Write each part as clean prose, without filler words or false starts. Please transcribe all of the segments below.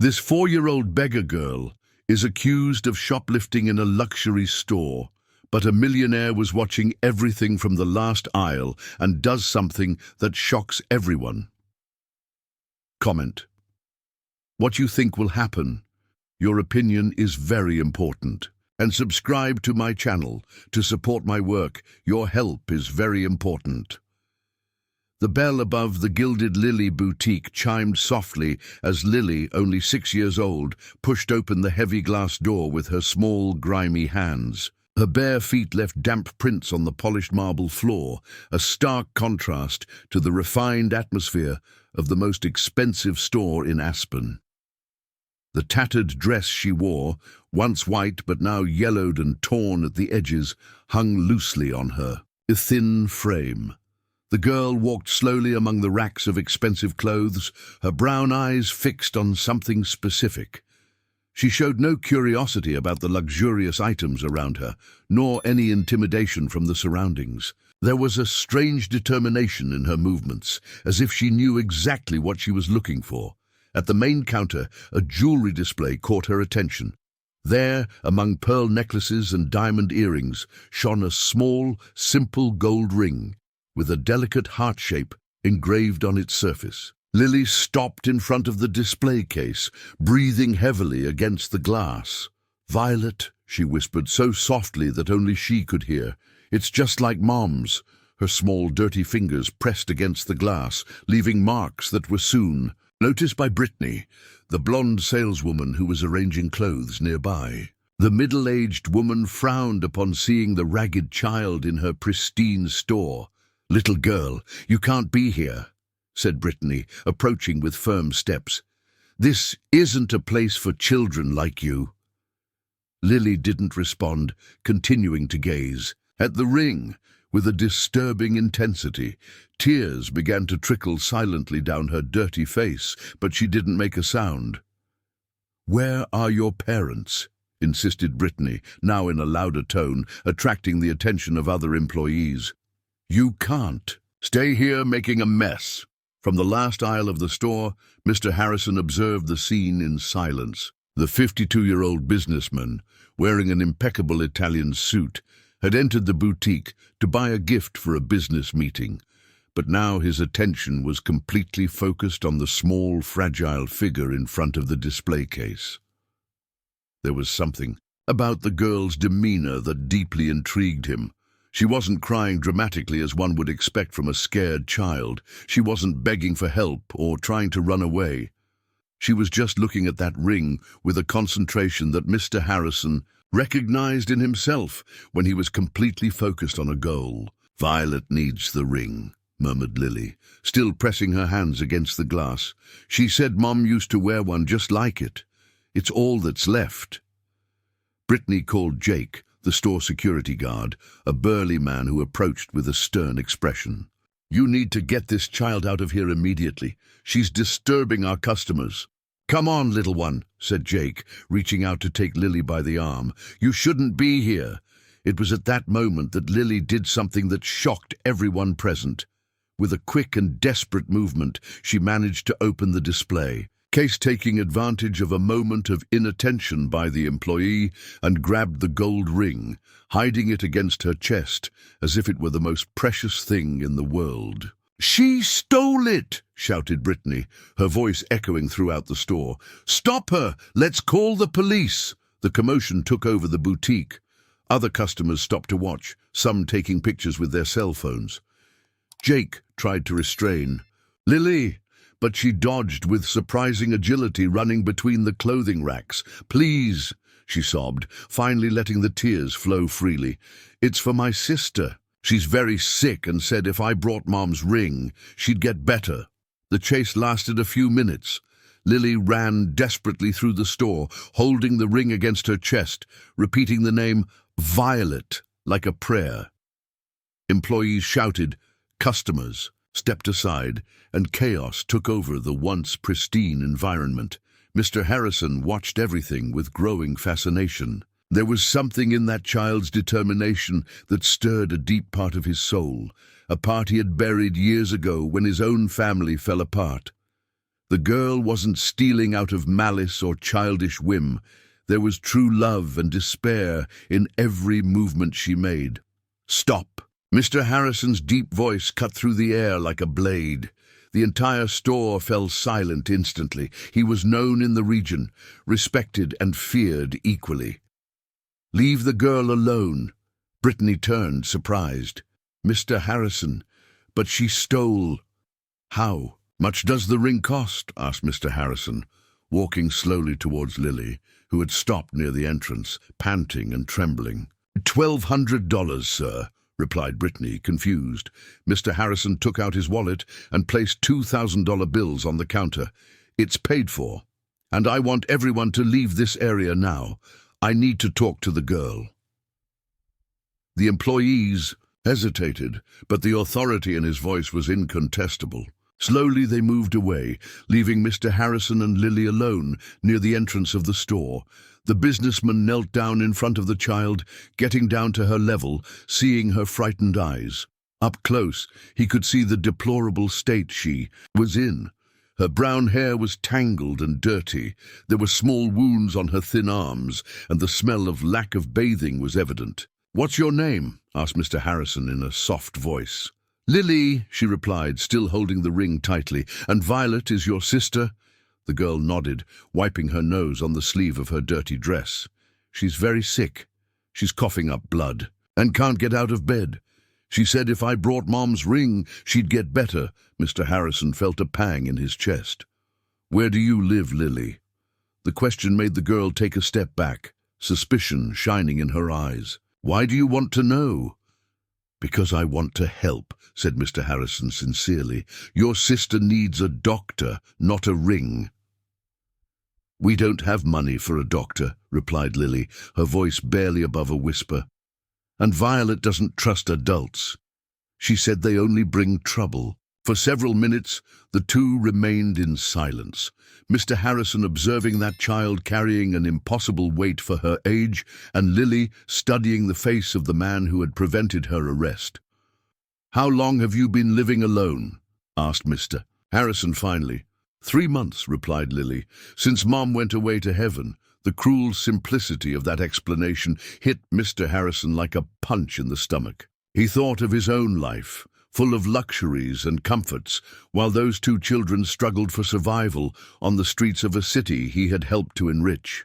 This 4-year-old beggar girl is accused of shoplifting in a luxury store, but a millionaire was watching everything from the last aisle and does something that shocks everyone. Comment. What you think will happen? Your opinion is very important. And subscribe to my channel to support my work. Your help is very important. The bell above the Gilded Lily boutique chimed softly as Lily, only 6 years old, pushed open the heavy glass door with her small, grimy hands. Her bare feet left damp prints on the polished marble floor, a stark contrast to the refined atmosphere of the most expensive store in Aspen. The tattered dress she wore, once white but now yellowed and torn at the edges, hung loosely on her, a thin frame. The girl walked slowly among the racks of expensive clothes, her brown eyes fixed on something specific. She showed no curiosity about the luxurious items around her, nor any intimidation from the surroundings. There was a strange determination in her movements, as if she knew exactly what she was looking for. At the main counter, a jewelry display caught her attention. There, among pearl necklaces and diamond earrings, shone a small, simple gold ring, with a delicate heart shape engraved on its surface. Lily stopped in front of the display case, breathing heavily against the glass. "Violet," she whispered so softly that only she could hear. "It's just like Mom's." Her small, dirty fingers pressed against the glass, leaving marks that were soon noticed by Brittany, the blonde saleswoman who was arranging clothes nearby. The middle-aged woman frowned upon seeing the ragged child in her pristine store. "Little girl, you can't be here," said Brittany, approaching with firm steps. "This isn't a place for children like you." Lily didn't respond, continuing to gaze. At the ring, with a disturbing intensity, tears began to trickle silently down her dirty face, but she didn't make a sound. "Where are your parents?" insisted Brittany, now in a louder tone, attracting the attention of other employees. "You can't stay here making a mess." From the last aisle of the store, Mr. Harrison observed the scene in silence. The 52-year-old businessman, wearing an impeccable Italian suit, had entered the boutique to buy a gift for a business meeting, but now his attention was completely focused on the small, fragile figure in front of the display case. There was something about the girl's demeanor that deeply intrigued him. She wasn't crying dramatically as one would expect from a scared child. She wasn't begging for help or trying to run away. She was just looking at that ring with a concentration that Mr. Harrison recognized in himself when he was completely focused on a goal. "Violet needs the ring," murmured Lily, still pressing her hands against the glass. "She said Mom used to wear one just like it. It's all that's left." Brittany called Jake, the store security guard, a burly man who approached with a stern expression. "You need to get this child out of here immediately. She's disturbing our customers." "Come on, little one," said Jake, reaching out to take Lily by the arm. "You shouldn't be here." It was at that moment that Lily did something that shocked everyone present. With a quick and desperate movement, she managed to open the display case, taking advantage of a moment of inattention by the employee, and grabbed the gold ring, hiding it against her chest as if it were the most precious thing in the world. "She stole it!" shouted Brittany, her voice echoing throughout the store. "Stop her! Let's call the police!" The commotion took over the boutique. Other customers stopped to watch, some taking pictures with their cell phones. Jake tried to restrain Lily, but she dodged with surprising agility, running between the clothing racks. "Please," she sobbed, finally letting the tears flow freely. "It's for my sister. She's very sick and said if I brought Mom's ring, she'd get better." The chase lasted a few minutes. Lily ran desperately through the store, holding the ring against her chest, repeating the name Violet like a prayer. Employees shouted, customers stepped aside, and chaos took over the once pristine environment. Mr. Harrison watched everything with growing fascination. There was something in that child's determination that stirred a deep part of his soul, a part he had buried years ago when his own family fell apart. The girl wasn't stealing out of malice or childish whim. There was true love and despair in every movement she made. "Stop!" Mr. Harrison's deep voice cut through the air like a blade. The entire store fell silent instantly. He was known in the region, respected and feared equally. "Leave the girl alone." Brittany turned, surprised. "Mr. Harrison, but she stole." "How much does the ring cost?" asked Mr. Harrison, walking slowly towards Lily, who had stopped near the entrance, panting and trembling. $1,200, sir," replied Brittany, confused. Mr. Harrison took out his wallet and placed $2,000 bills on the counter. "It's paid for, and I want everyone to leave this area now. I need to talk to the girl." The employees hesitated, but the authority in his voice was incontestable. Slowly they moved away, leaving Mr. Harrison and Lily alone near the entrance of the store. The businessman knelt down in front of the child, getting down to her level, seeing her frightened eyes. Up close, he could see the deplorable state she was in. Her brown hair was tangled and dirty. There were small wounds on her thin arms, and the smell of lack of bathing was evident. "What's your name?" asked Mr. Harrison in a soft voice. "Lily," she replied, still holding the ring tightly. "And Violet is your sister?" The girl nodded, wiping her nose on the sleeve of her dirty dress. "She's very sick. She's coughing up blood and can't get out of bed. She said if I brought Mom's ring, she'd get better." Mr. Harrison felt a pang in his chest. "Where do you live, Lily?" The question made the girl take a step back, suspicion shining in her eyes. "Why do you want to know?" "Because I want to help," said Mr. Harrison sincerely. "Your sister needs a doctor, not a ring." "We don't have money for a doctor," replied Lily, her voice barely above a whisper. "And Violet doesn't trust adults. She said they only bring trouble." For several minutes, the two remained in silence, Mr. Harrison observing that child carrying an impossible weight for her age, and Lily studying the face of the man who had prevented her arrest. "How long have you been living alone?" asked Mr. Harrison finally. 3 months, replied Lily, "since Mom went away to heaven." The cruel simplicity of that explanation hit Mr. Harrison like a punch in the stomach. He thought of his own life, full of luxuries and comforts, while those 2 children struggled for survival on the streets of a city he had helped to enrich.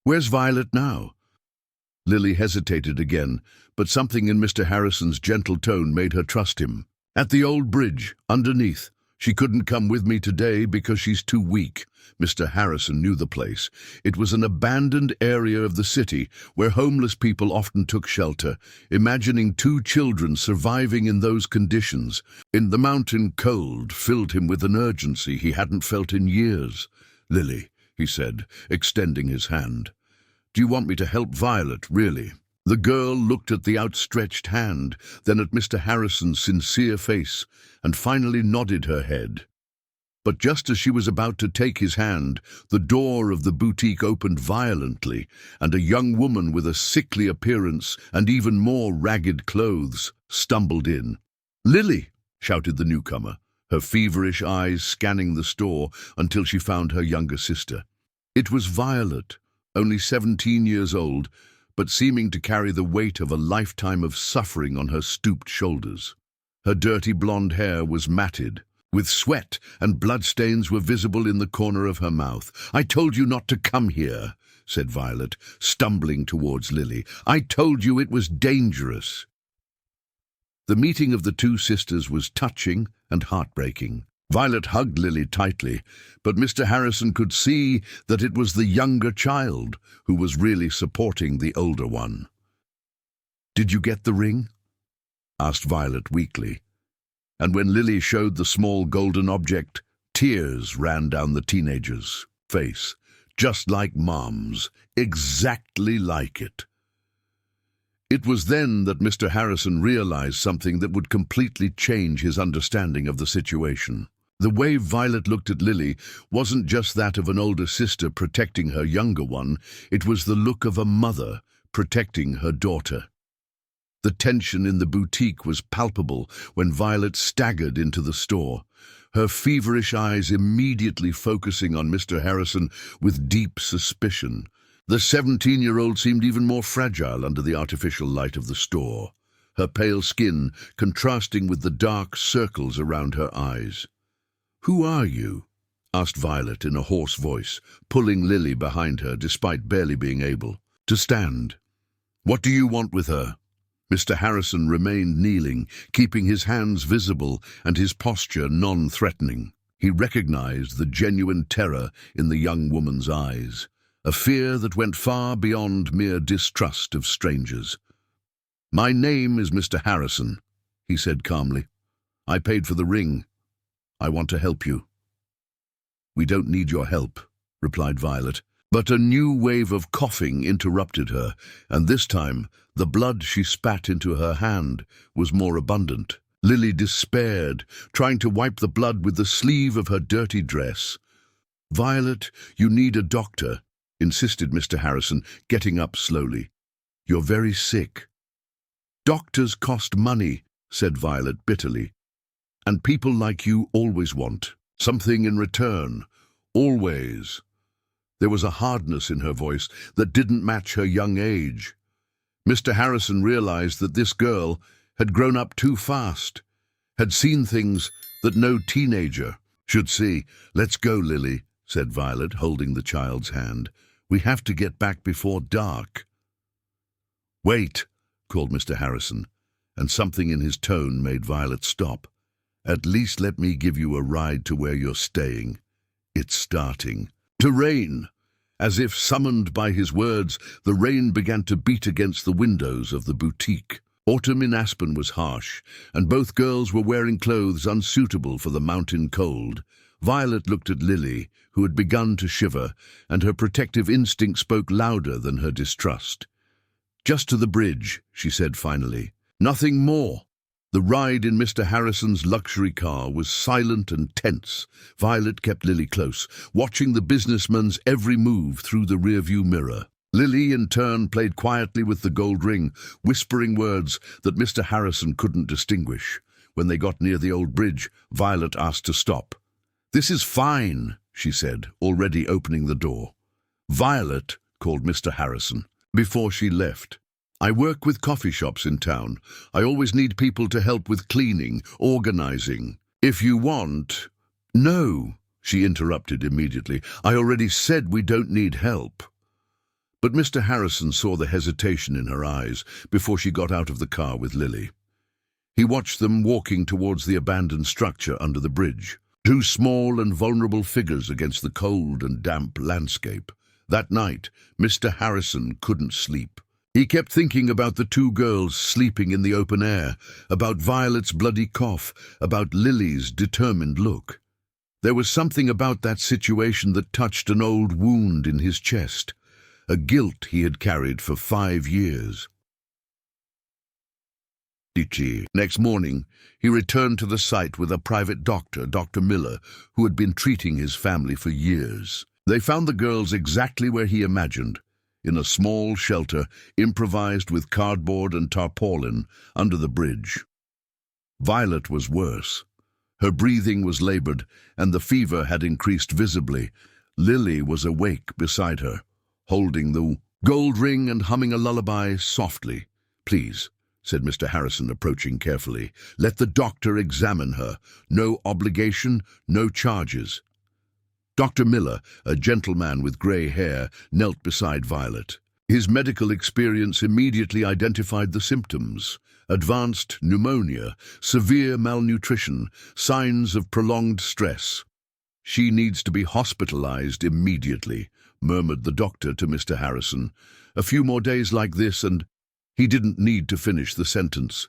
"Where's Violet now?" Lily hesitated again, but something in Mr. Harrison's gentle tone made her trust him. "At the old bridge, underneath. She couldn't come with me today because she's too weak." Mr. Harrison knew the place. It was an abandoned area of the city where homeless people often took shelter. Imagining 2 children surviving in those conditions, in the mountain cold, filled him with an urgency he hadn't felt in years. "Lily," he said, extending his hand. "Do you want me to help Violet, really?" The girl looked at the outstretched hand, then at Mr. Harrison's sincere face, and finally nodded her head. But just as she was about to take his hand, the door of the boutique opened violently, and a young woman with a sickly appearance and even more ragged clothes stumbled in. "Lily!" shouted the newcomer, her feverish eyes scanning the store until she found her younger sister. It was Violet, only 17 years old, but seeming to carry the weight of a lifetime of suffering on her stooped shoulders. Her dirty blonde hair was matted, with sweat, and bloodstains were visible in the corner of her mouth. "I told you not to come here," said Violet, stumbling towards Lily. "I told you it was dangerous." The meeting of the 2 sisters was touching and heartbreaking. Violet hugged Lily tightly, but Mr. Harrison could see that it was the younger child who was really supporting the older one. "Did you get the ring?" asked Violet weakly. And when Lily showed the small golden object, tears ran down the teenager's face, just like Mom's, exactly like it. It was then that Mr. Harrison realized something that would completely change his understanding of the situation. The way Violet looked at Lily wasn't just that of an older sister protecting her younger one, it was the look of a mother protecting her daughter. The tension in the boutique was palpable when Violet staggered into the store, her feverish eyes immediately focusing on Mr. Harrison with deep suspicion. The 17-year-old seemed even more fragile under the artificial light of the store, her pale skin contrasting with the dark circles around her eyes. "Who are you?" asked Violet in a hoarse voice, pulling Lily behind her despite barely being able to stand. "What do you want with her?" Mr. Harrison remained kneeling, keeping his hands visible and his posture non-threatening. He recognized the genuine terror in the young woman's eyes, a fear that went far beyond mere distrust of strangers. "My name is Mr. Harrison," he said calmly. "I paid for the ring. I want to help you." "We don't need your help," replied Violet. But a new wave of coughing interrupted her, and this time the blood she spat into her hand was more abundant. Lily despaired, trying to wipe the blood with the sleeve of her dirty dress. "Violet, you need a doctor," insisted Mr. Harrison, getting up slowly. "You're very sick." "Doctors cost money," said Violet bitterly. "And people like you always want something in return. Always." There was a hardness in her voice that didn't match her young age. Mr. Harrison realized that this girl had grown up too fast, had seen things that no teenager should see. "Let's go, Lily," said Violet, holding the child's hand. "We have to get back before dark." "Wait," called Mr. Harrison, and something in his tone made Violet stop. "At least let me give you a ride to where you're staying. It's starting to rain." As if summoned by his words, the rain began to beat against the windows of the boutique. Autumn in Aspen was harsh, and both girls were wearing clothes unsuitable for the mountain cold. Violet looked at Lily, who had begun to shiver, and her protective instinct spoke louder than her distrust. "Just to the bridge," she said finally. "Nothing more." The ride in Mr. Harrison's luxury car was silent and tense. Violet kept Lily close, watching the businessman's every move through the rearview mirror. Lily, in turn, played quietly with the gold ring, whispering words that Mr. Harrison couldn't distinguish. When they got near the old bridge, Violet asked to stop. "This is fine," she said, already opening the door. "Violet," called Mr. Harrison, before she left. "I work with coffee shops in town. I always need people to help with cleaning, organizing. If you want—" "No," she interrupted immediately. "I already said we don't need help." But Mr. Harrison saw the hesitation in her eyes before she got out of the car with Lily. He watched them walking towards the abandoned structure under the bridge, two small and vulnerable figures against the cold and damp landscape. That night, Mr. Harrison couldn't sleep. He kept thinking about the two girls sleeping in the open air, about Violet's bloody cough, about Lily's determined look. There was something about that situation that touched an old wound in his chest, a guilt he had carried for 5 years. Next morning, he returned to the site with a private doctor, Dr. Miller, who had been treating his family for years. They found the girls exactly where he imagined, in a small shelter improvised with cardboard and tarpaulin under the bridge. Violet was worse. Her breathing was labored, and the fever had increased visibly. Lily was awake beside her, holding the gold ring and humming a lullaby softly. "Please," said Mr. Harrison, approaching carefully. "Let the doctor examine her. No obligation, no charges." Dr. Miller, a gentleman with grey hair, knelt beside Violet. His medical experience immediately identified the symptoms: advanced pneumonia, severe malnutrition, signs of prolonged stress. "She needs to be hospitalized immediately," murmured the doctor to Mr. Harrison. "A few more days like this and—" He didn't need to finish the sentence.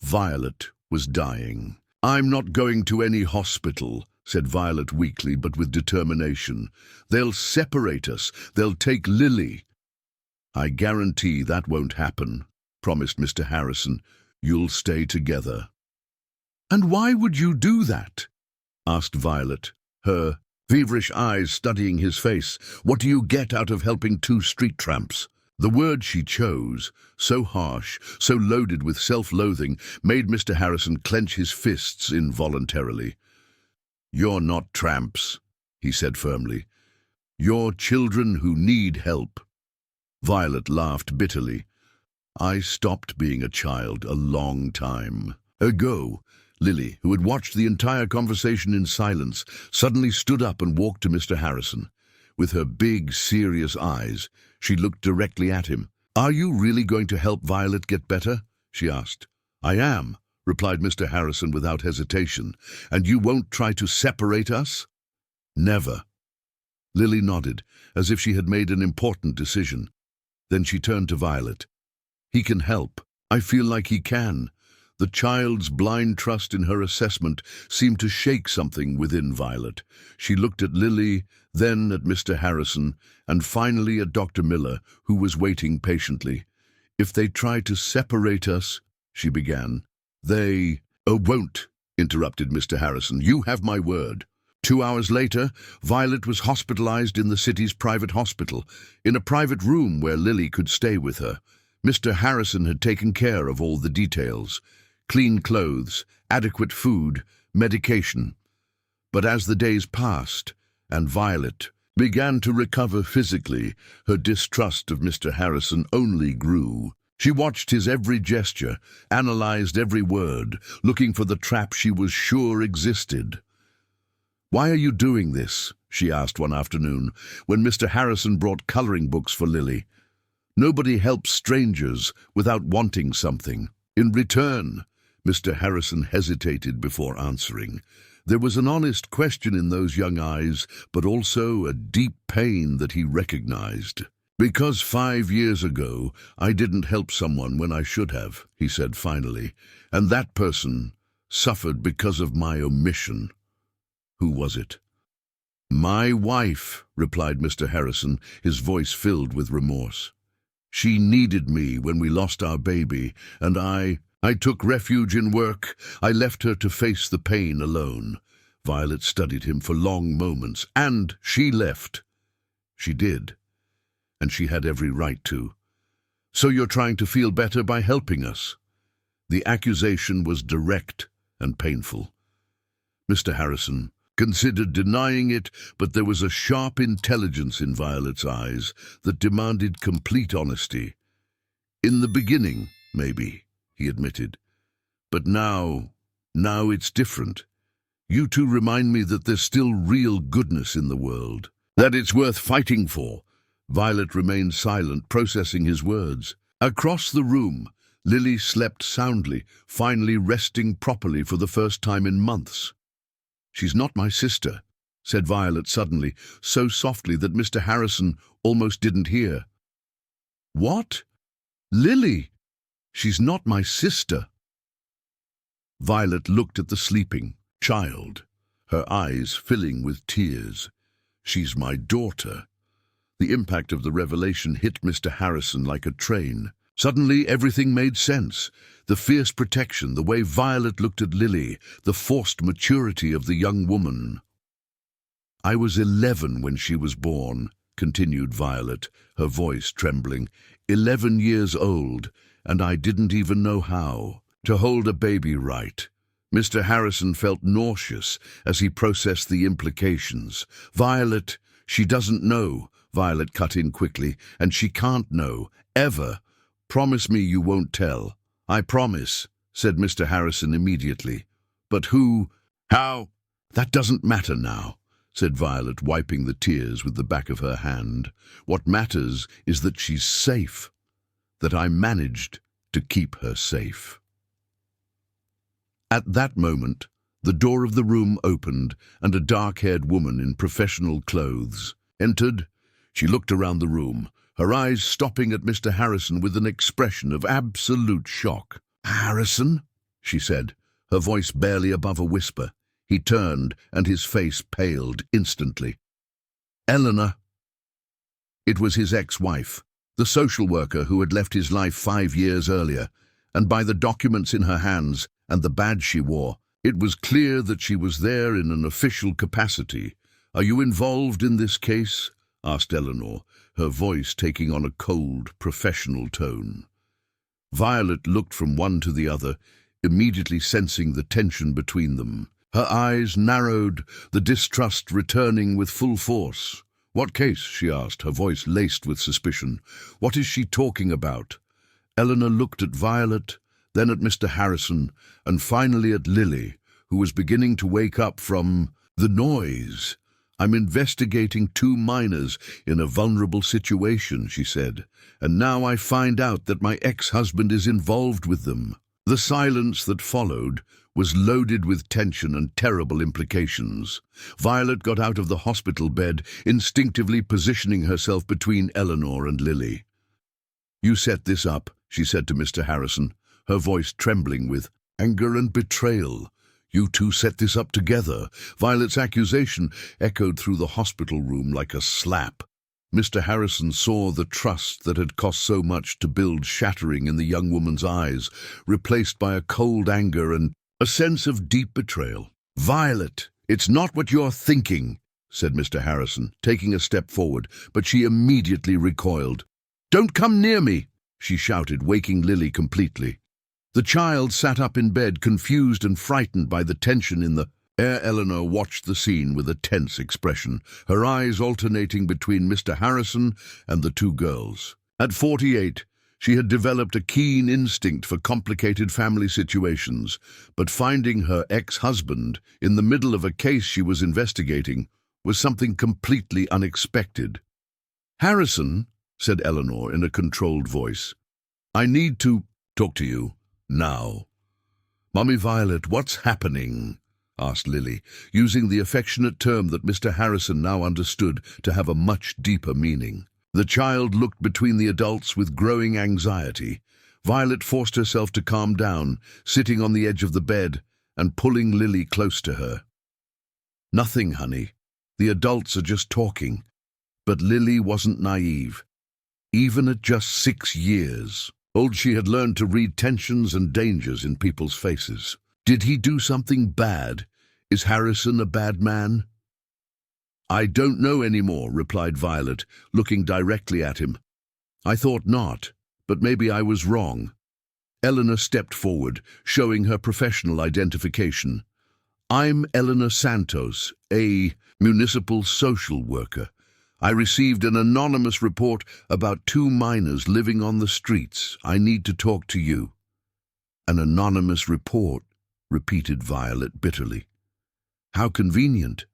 Violet was dying. "I'm not going to any hospital," said Violet weakly but with determination. "They'll separate us. They'll take Lily." "I guarantee that won't happen," promised Mr. Harrison. "You'll stay together." "And why would you do that?" asked Violet, her feverish eyes studying his face. "What do you get out of helping two street tramps?" The word she chose, so harsh, so loaded with self-loathing, made Mr. Harrison clench his fists involuntarily. "You're not tramps," he said firmly. "You're children who need help." Violet laughed bitterly. "I stopped being a child a long time ago." Lily, who had watched the entire conversation in silence, suddenly stood up and walked to Mr. Harrison. With her big, serious eyes, she looked directly at him. "Are you really going to help Violet get better?" she asked. "I am," replied Mr. Harrison without hesitation. "And you won't try to separate us?" "Never." Lily nodded, as if she had made an important decision. Then she turned to Violet. "He can help. I feel like he can." The child's blind trust in her assessment seemed to shake something within Violet. She looked at Lily, then at Mr. Harrison, and finally at Dr. Miller, who was waiting patiently. "If they try to separate us," she began. "They—" "Oh, won't," interrupted Mr. Harrison. "You have my word." 2 hours later, Violet was hospitalized in the city's private hospital, in a private room where Lily could stay with her. Mr. Harrison had taken care of all the details. Clean clothes, adequate food, medication. But as the days passed, and Violet began to recover physically, her distrust of Mr. Harrison only grew. She watched his every gesture, analyzed every word, looking for the trap she was sure existed. "Why are you doing this?" she asked one afternoon, when Mr. Harrison brought coloring books for Lily. "Nobody helps strangers without wanting something in return." Mr. Harrison hesitated before answering. There was an honest question in those young eyes, but also a deep pain that he recognized. "Because 5 years ago, I didn't help someone when I should have," he said finally, "and that person suffered because of my omission." "Who was it?" "My wife," replied Mr. Harrison, his voice filled with remorse. "She needed me when we lost our baby, and I took refuge in work. I left her to face the pain alone." Violet studied him for long moments. "And she left." "She did. And she had every right to. So you're trying to feel better by helping us?" The accusation was direct and painful. Mr. Harrison considered denying it, but there was a sharp intelligence in Violet's eyes that demanded complete honesty. "In the beginning, maybe," he admitted. "But now it's different. You two remind me that there's still real goodness in the world, that it's worth fighting for." Violet remained silent, processing his words. Across the room, Lily slept soundly, finally resting properly for the first time in months. "She's not my sister," said Violet suddenly, so softly that Mr. Harrison almost didn't hear. "What? Lily? She's not my sister." Violet looked at the sleeping child, her eyes filling with tears. "She's my daughter." The impact of the revelation hit Mr. Harrison like a train. Suddenly everything made sense. The fierce protection, the way Violet looked at Lily, the forced maturity of the young woman. "I was 11 when she was born," continued Violet, her voice trembling. 11 years old, and I didn't even know how to hold a baby right." Mr. Harrison felt nauseous as he processed the implications. "Violet, she doesn't know," Violet cut in quickly, "and she can't know, ever. Promise me you won't tell." "I promise," said Mr. Harrison immediately. "But who, how?" "That doesn't matter now," said Violet, wiping the tears with the back of her hand. "What matters is that she's safe, that I managed to keep her safe." At that moment, the door of the room opened, and a dark-haired woman in professional clothes entered. She looked around the room, her eyes stopping at Mr. Harrison with an expression of absolute shock. "Harrison?" she said, her voice barely above a whisper. He turned, and his face paled instantly. "Eleanor." It was his ex-wife, the social worker who had left his life 5 years earlier, and by the documents in her hands and the badge she wore, it was clear that she was there in an official capacity. "Are you involved in this case?" asked Eleanor, her voice taking on a cold, professional tone. Violet looked from one to the other, immediately sensing the tension between them. Her eyes narrowed, the distrust returning with full force. "What case?" she asked, her voice laced with suspicion. "What is she talking about?" Eleanor looked at Violet, then at Mr. Harrison, and finally at Lily, who was beginning to wake up from the noise. "I'm investigating 2 minors in a vulnerable situation," she said, "and now I find out that my ex-husband is involved with them." The silence that followed was loaded with tension and terrible implications. Violet got out of the hospital bed, instinctively positioning herself between Eleanor and Lily. "You set this up," she said to Mr. Harrison, her voice trembling with anger and betrayal. "You two set this up together." Violet's accusation echoed through the hospital room like a slap. Mr. Harrison saw the trust that had cost so much to build shattering in the young woman's eyes, replaced by a cold anger and a sense of deep betrayal. "Violet, it's not what you're thinking," said Mr. Harrison, taking a step forward, but she immediately recoiled. "Don't come near me," she shouted, waking Lily completely. The child sat up in bed, confused and frightened by the tension in the air. Eleanor watched the scene with a tense expression, her eyes alternating between Mr. Harrison and the 2 girls. At 48, she had developed a keen instinct for complicated family situations, but finding her ex-husband in the middle of a case she was investigating was something completely unexpected. "Harrison," said Eleanor in a controlled voice, "I need to talk to you. Now." "Mummy Violet, what's happening?" asked Lily, using the affectionate term that Mr. Harrison now understood to have a much deeper meaning. The child looked between the adults with growing anxiety. Violet forced herself to calm down, sitting on the edge of the bed and pulling Lily close to her. "Nothing, honey. The adults are just talking." But Lily wasn't naive. Even at just 6 years old, she had learned to read tensions and dangers in people's faces. "Did he do something bad? Is Harrison a bad man?" "I don't know anymore," replied Violet, looking directly at him. "I thought not, but maybe I was wrong." Eleanor stepped forward, showing her professional identification. "I'm Eleanor Santos, a municipal social worker. I received an anonymous report about 2 minors living on the streets. I need to talk to you." "An anonymous report," repeated Violet bitterly. "How convenient.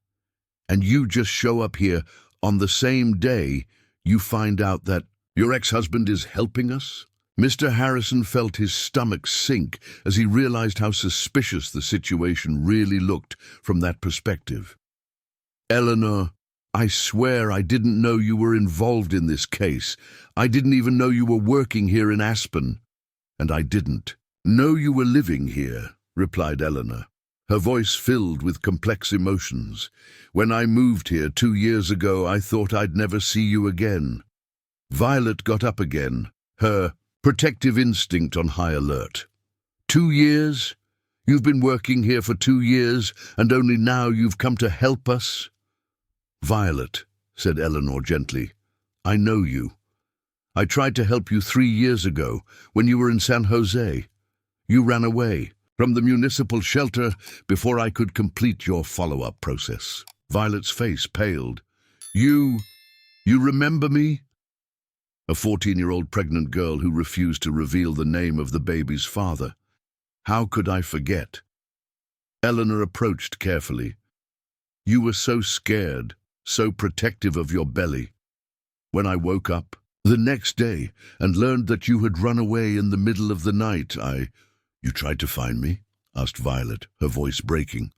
And you just show up here on the same day you find out that your ex-husband is helping us?" Mr. Harrison felt his stomach sink as he realized how suspicious the situation really looked from that perspective. "Eleanor, I swear I didn't know you were involved in this case. I didn't even know you were working here in Aspen." "And I didn't know you were living here," replied Eleanor, her voice filled with complex emotions. "When I moved here 2 years ago, I thought I'd never see you again." Violet got up again, her protective instinct on high alert. "2 years? You've been working here for 2 years, and only now you've come to help us?" "Violet," said Eleanor gently, "I know you. I tried to help you 3 years ago when you were in San Jose. You ran away from the municipal shelter before I could complete your follow-up process." Violet's face paled. You remember me?" A 14-year-old pregnant girl who refused to reveal the name of the baby's father. "How could I forget?" Eleanor approached carefully. "You were so scared, so protective of your belly. When I woke up the next day and learned that you had run away in the middle of the night, You tried to find me?" asked Violet, her voice breaking.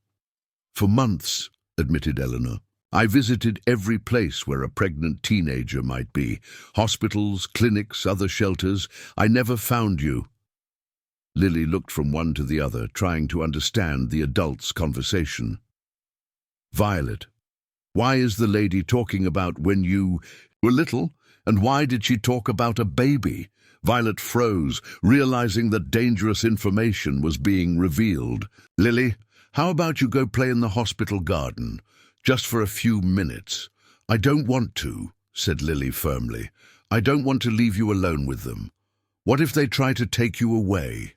"For months," admitted Eleanor. "I visited every place where a pregnant teenager might be. Hospitals, clinics, other shelters. I never found you." Lily looked from one to the other, trying to understand the adults' conversation. "Violet, why is the lady talking about when you were little, and why did she talk about a baby?" Violet froze, realizing that dangerous information was being revealed. "Lily, how about you go play in the hospital garden? Just for a few minutes." "I don't want to," said Lily firmly. "I don't want to leave you alone with them. What if they try to take you away?"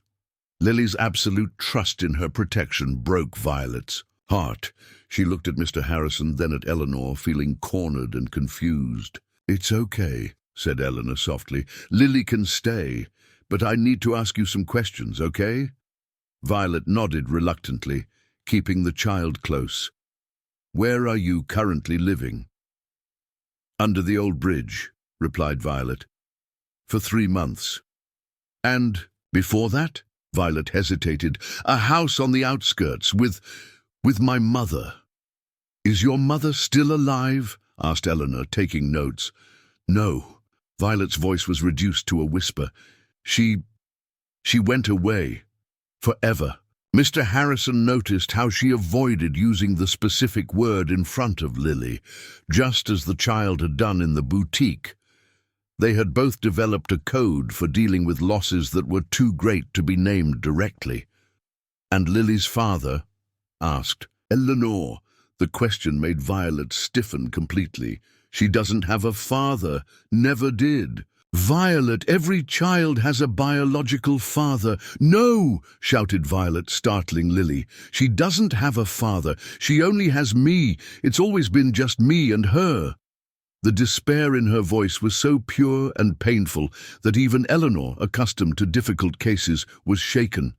Lily's absolute trust in her protection broke Violet's heart. She looked at Mr. Harrison, then at Eleanor, feeling cornered and confused. "It's okay," said Eleanor softly. "Lily can stay, but I need to ask you some questions, okay?" Violet nodded reluctantly, keeping the child close. "Where are you currently living?" "Under the old bridge," replied Violet. "For 3 months." "And before that?" Violet hesitated. "A house on the outskirts with my mother." "Is your mother still alive?" asked Eleanor, taking notes. "No." Violet's voice was reduced to a whisper. She went away. Forever." Mr. Harrison noticed how she avoided using the specific word in front of Lily, just as the child had done in the boutique. They had both developed a code for dealing with losses that were too great to be named directly. "And Lily's father?" asked Eleanor. The question made Violet stiffen completely. "She doesn't have a father, never did." "Violet, every child has a biological father." "No!" shouted Violet, startling Lily. "She doesn't have a father. She only has me. It's always been just me and her." The despair in her voice was so pure and painful that even Eleanor, accustomed to difficult cases, was shaken.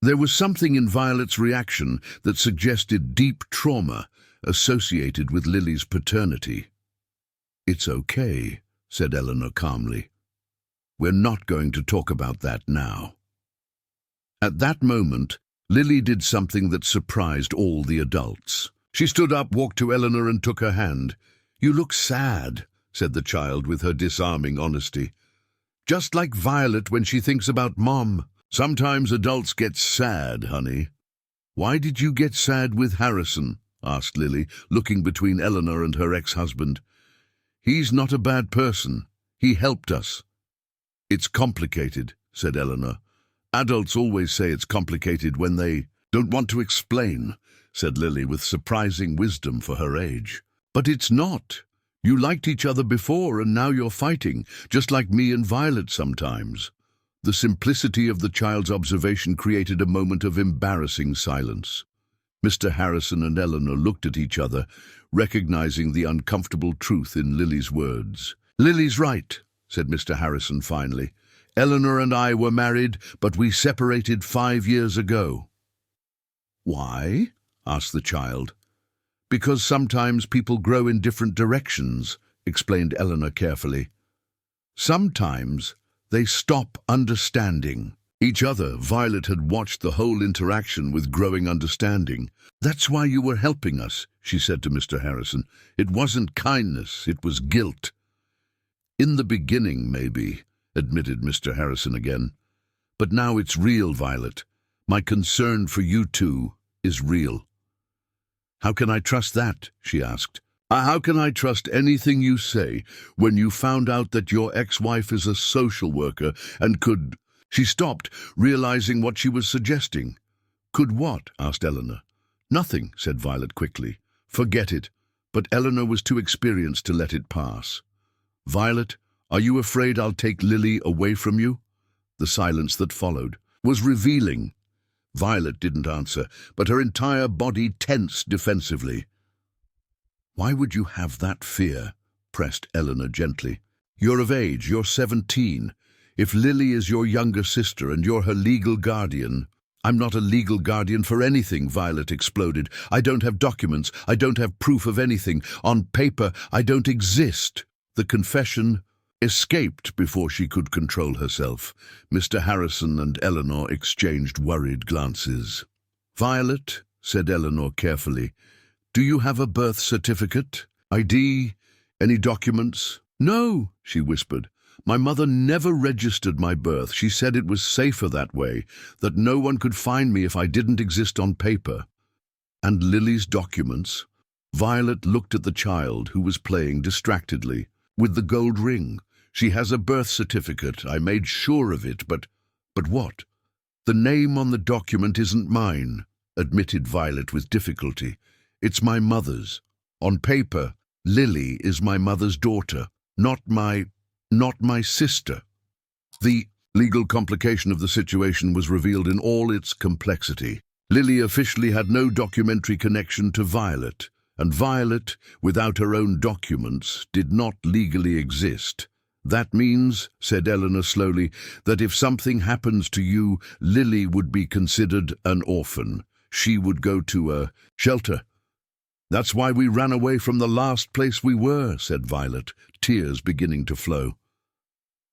There was something in Violet's reaction that suggested deep trauma associated with Lily's paternity. "It's okay," said Eleanor calmly. "We're not going to talk about that now." At that moment, Lily did something that surprised all the adults. She stood up, walked to Eleanor and took her hand. "You look sad," said the child with her disarming honesty. "Just like Violet when she thinks about Mom." "Sometimes adults get sad, honey." "Why did you get sad with Harrison?" asked Lily, looking between Eleanor and her ex-husband. "He's not a bad person. He helped us." "It's complicated," said Eleanor. "Adults always say it's complicated when they don't want to explain," said Lily with surprising wisdom for her age. "But it's not. You liked each other before and now you're fighting, just like me and Violet sometimes." The simplicity of the child's observation created a moment of embarrassing silence. Mr. Harrison and Eleanor looked at each other, recognizing the uncomfortable truth in Lily's words. "Lily's right," said Mr. Harrison finally. "Eleanor and I were married, but we separated 5 years ago." "Why?" asked the child. "Because sometimes people grow in different directions," explained Eleanor carefully. "Sometimes they stop understanding each other." Violet had watched the whole interaction with growing understanding. "That's why you were helping us," she said to Mr. Harrison. "It wasn't kindness, it was guilt." "In the beginning, maybe," admitted Mr. Harrison again. "But now it's real, Violet. My concern for you two is real." "How can I trust that?" she asked. "How can I trust anything you say when you found out that your ex-wife is a social worker and could—" She stopped, realizing what she was suggesting. "Could what?" asked Eleanor. "Nothing," said Violet quickly. "Forget it." But Eleanor was too experienced to let it pass. "Violet, are you afraid I'll take Lily away from you?" The silence that followed was revealing. Violet didn't answer, but her entire body tensed defensively. "Why would you have that fear?" pressed Eleanor gently. "You're of age, you're 17. If Lily is your younger sister and you're her legal guardian—" "I'm not a legal guardian for anything," Violet exploded. "I don't have documents. I don't have proof of anything. On paper, I don't exist." The confession escaped before she could control herself. Mr. Harrison and Eleanor exchanged worried glances. "Violet," said Eleanor carefully, "do you have a birth certificate? ID? Any documents?" "No," she whispered. "My mother never registered my birth. She said it was safer that way, that no one could find me if I didn't exist on paper." "And Lily's documents?" Violet looked at the child, who was playing distractedly with the gold ring. "She has a birth certificate. I made sure of it, but what?" "The name on the document isn't mine," admitted Violet with difficulty. "It's my mother's. On paper, Lily is my mother's daughter, not my sister. The legal complication of the situation was revealed in all its complexity. Lily officially had no documentary connection to Violet, and Violet, without her own documents, did not legally exist. That means, said Eleanor slowly, that if something happens to you, Lily would be considered an orphan. She would go to a shelter. That's why we ran away from the last place we were, said Violet, tears beginning to flow.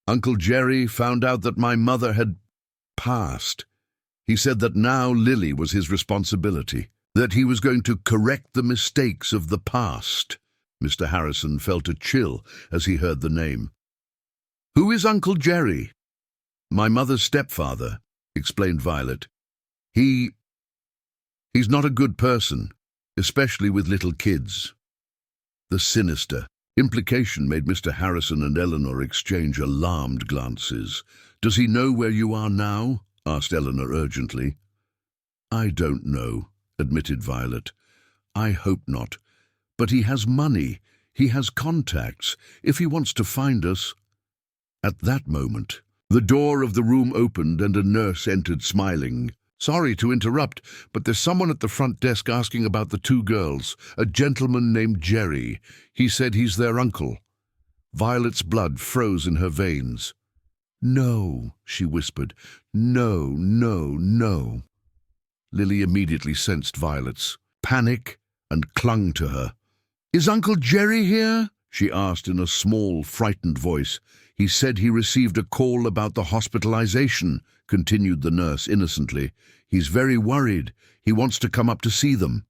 Uncle Jerry found out that my mother had passed. He said that now Lily was his responsibility, that he was going to correct the mistakes of the past. Mr. Harrison felt a chill as he heard the name. Who is Uncle Jerry? My mother's stepfather, explained Violet. He's not a good person, especially with little kids. The sinister implication made Mr. Harrison and Eleanor exchange alarmed glances. Does he know where you are now? Asked Eleanor urgently. I don't know, admitted Violet. I hope not. But he has money. He has contacts. If he wants to find us... At that moment, the door of the room opened and a nurse entered smiling. Sorry to interrupt, but there's someone at the front desk asking about the two girls, a gentleman named Jerry. He said he's their uncle. Violet's blood froze in her veins. No, she whispered. No, no, no. Lily immediately sensed Violet's panic and clung to her. Is Uncle Jerry here? She asked in a small, frightened voice. He said he received a call about the hospitalization, continued the nurse innocently. He's very worried. He wants to come up to see them.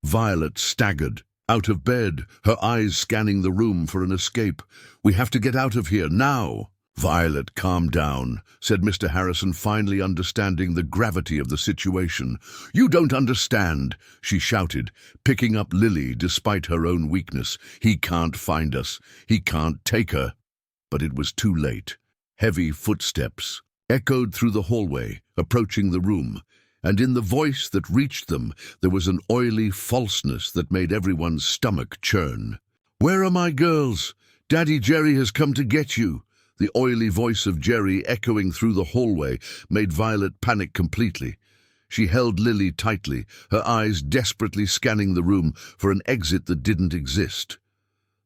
Violet staggered, out of bed, her eyes scanning the room for an escape. We have to get out of here, now. Violet, calm down, said Mr. Harrison, finally understanding the gravity of the situation. You don't understand, she shouted, picking up Lily despite her own weakness. He can't find us. He can't take her. But it was too late. Heavy footsteps echoed through the hallway, approaching the room, and in the voice that reached them there was an oily falseness that made everyone's stomach churn. Where are my girls? Daddy Jerry has come to get you. The oily voice of Jerry echoing through the hallway made Violet panic completely. She held Lily tightly, her eyes desperately scanning the room for an exit that didn't exist.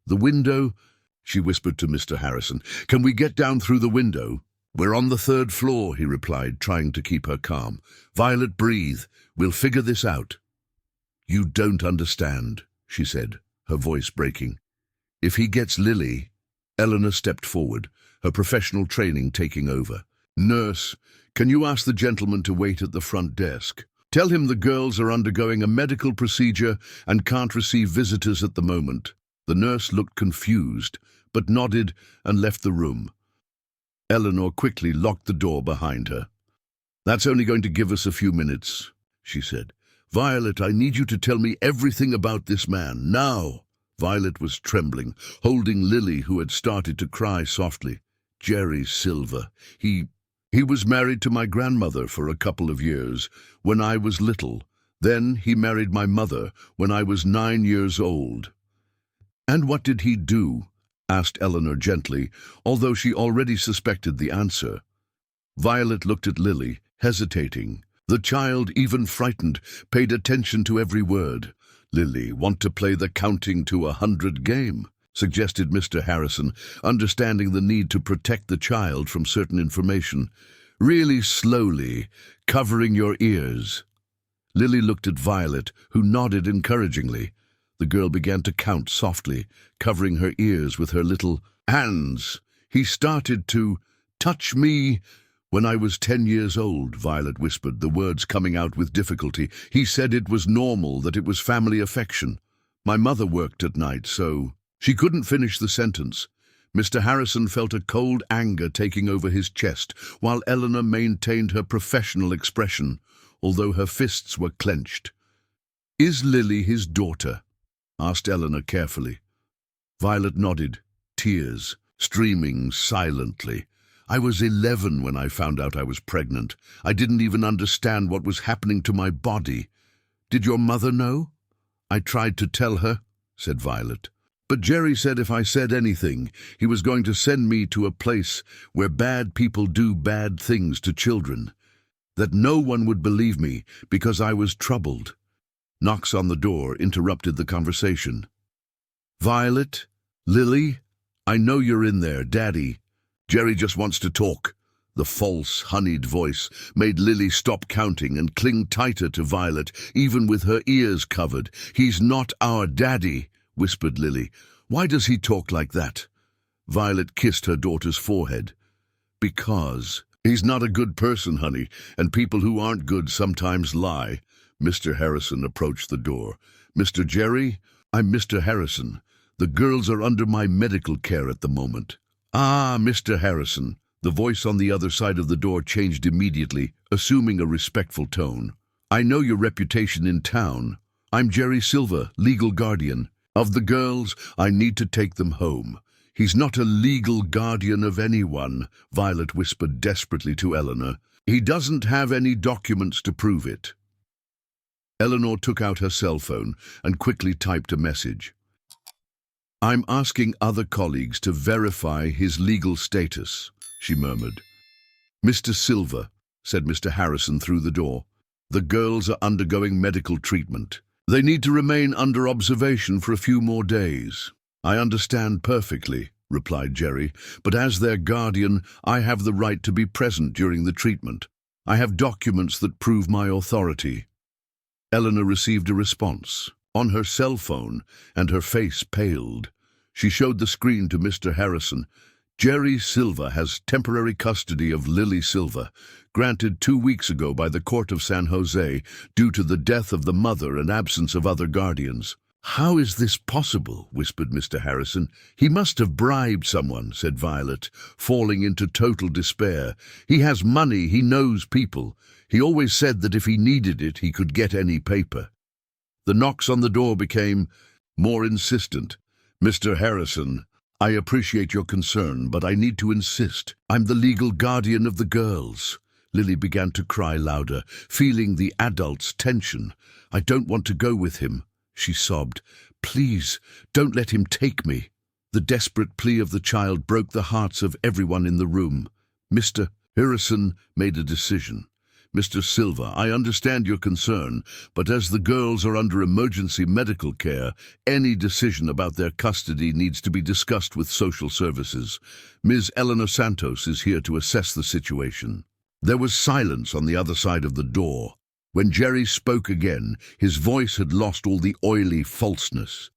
The window, she whispered to Mr. Harrison. Can we get down through the window? We're on the 3rd floor, he replied, trying to keep her calm. Violet, breathe. We'll figure this out. You don't understand, she said, her voice breaking. If he gets Lily... Eleanor stepped forward, her professional training taking over. Nurse, can you ask the gentleman to wait at the front desk? Tell him the girls are undergoing a medical procedure and can't receive visitors at the moment. The nurse looked confused, but nodded and left the room. Eleanor quickly locked the door behind her. That's only going to give us a few minutes, she said. Violet, I need you to tell me everything about this man, now. Violet was trembling, holding Lily, who had started to cry softly. Jerry Silver. He was married to my grandmother for a couple of years, when I was little. Then he married my mother when I was 9 years old. And what did he do? Asked Eleanor gently, although she already suspected the answer. Violet looked at Lily, hesitating. The child, even frightened, paid attention to every word. Lily, want to play the counting to 100 game, suggested Mr. Harrison, understanding the need to protect the child from certain information. Really slowly, covering your ears. Lily looked at Violet, who nodded encouragingly. The girl began to count softly, covering her ears with her little hands. He started to touch me when I was 10 years old, Violet whispered, the words coming out with difficulty. He said it was normal, that it was family affection. My mother worked at night, so... She couldn't finish the sentence. Mr. Harrison felt a cold anger taking over his chest, while Eleanor maintained her professional expression, although her fists were clenched. Is Lily his daughter? Asked Eleanor carefully. Violet nodded, tears streaming silently. I was 11 when I found out I was pregnant. I didn't even understand what was happening to my body. Did your mother know? I tried to tell her, said Violet. But Jerry said if I said anything, he was going to send me to a place where bad people do bad things to children. That no one would believe me because I was troubled. Knocks on the door interrupted the conversation. Violet? Lily? I know you're in there, Daddy. Jerry just wants to talk. The false, honeyed voice made Lily stop counting and cling tighter to Violet, even with her ears covered. He's not our daddy, whispered Lily. Why does he talk like that? Violet kissed her daughter's forehead. Because he's not a good person, honey, and people who aren't good sometimes lie. Mr. Harrison approached the door. Mr. Jerry, I'm Mr. Harrison. The girls are under my medical care at the moment. Ah, Mr. Harrison. The voice on the other side of the door changed immediately, assuming a respectful tone. I know your reputation in town. I'm Jerry Silver, legal guardian. Of the girls, I need to take them home. He's not a legal guardian of anyone, Violet whispered desperately to Eleanor. He doesn't have any documents to prove it. Eleanor took out her cell phone and quickly typed a message. I'm asking other colleagues to verify his legal status, she murmured. Mr. Silver, said Mr. Harrison through the door. The girls are undergoing medical treatment. They need to remain under observation for a few more days. I understand perfectly, replied Jerry, but as their guardian, I have the right to be present during the treatment. I have documents that prove my authority. Eleanor received a response on her cell phone, and her face paled. She showed the screen to Mr. Harrison. Jerry Silver has temporary custody of Lily Silver, granted 2 weeks ago by the Court of San Jose due to the death of the mother and absence of other guardians. How is this possible? Whispered Mr. Harrison. He must have bribed someone, said Violet, falling into total despair. He has money, he knows people. He always said that if he needed it, he could get any paper. The knocks on the door became more insistent. Mr. Harrison, I appreciate your concern, but I need to insist. I'm the legal guardian of the girls. Lily began to cry louder, feeling the adult's tension. I don't want to go with him, she sobbed. Please, don't let him take me. The desperate plea of the child broke the hearts of everyone in the room. Mr. Harrison made a decision. Mr. Silver, I understand your concern, but as the girls are under emergency medical care, any decision about their custody needs to be discussed with social services. Ms. Eleanor Santos is here to assess the situation. There was silence on the other side of the door. When Jerry spoke again, his voice had lost all the oily falseness.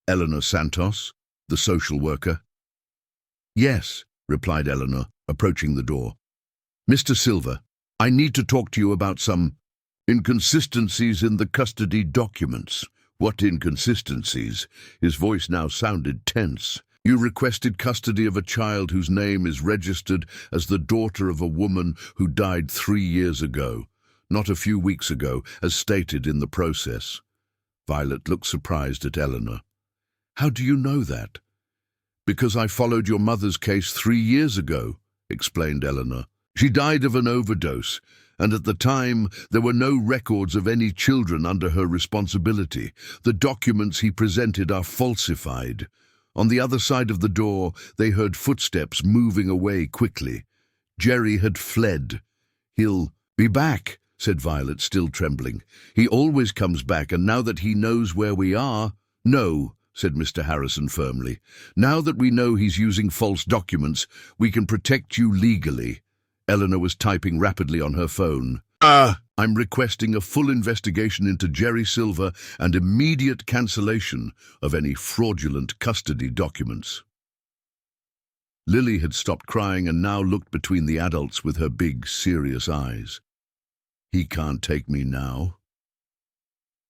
Eleanor Santos, the social worker? Yes, replied Eleanor, approaching the door. Mr. Silver, I need to talk to you about some inconsistencies in the custody documents. What inconsistencies? His voice now sounded tense. You requested custody of a child whose name is registered as the daughter of a woman who died 3 years ago, not a few weeks ago, as stated in the process. Violet looked surprised at Eleanor. How do you know that? Because I followed your mother's case 3 years ago, explained Eleanor. She died of an overdose, and at the time there were no records of any children under her responsibility. The documents he presented are falsified. On the other side of the door, they heard footsteps moving away quickly. Jerry had fled. He'll be back, said Violet, still trembling. He always comes back, and now that he knows where we are— No, said Mr. Harrison firmly. Now that we know he's using false documents, we can protect you legally. Eleanor was typing rapidly on her phone. I'm requesting a full investigation into Jerry Silver and immediate cancellation of any fraudulent custody documents. Lily had stopped crying and now looked between the adults with her big, serious eyes. He can't take me now.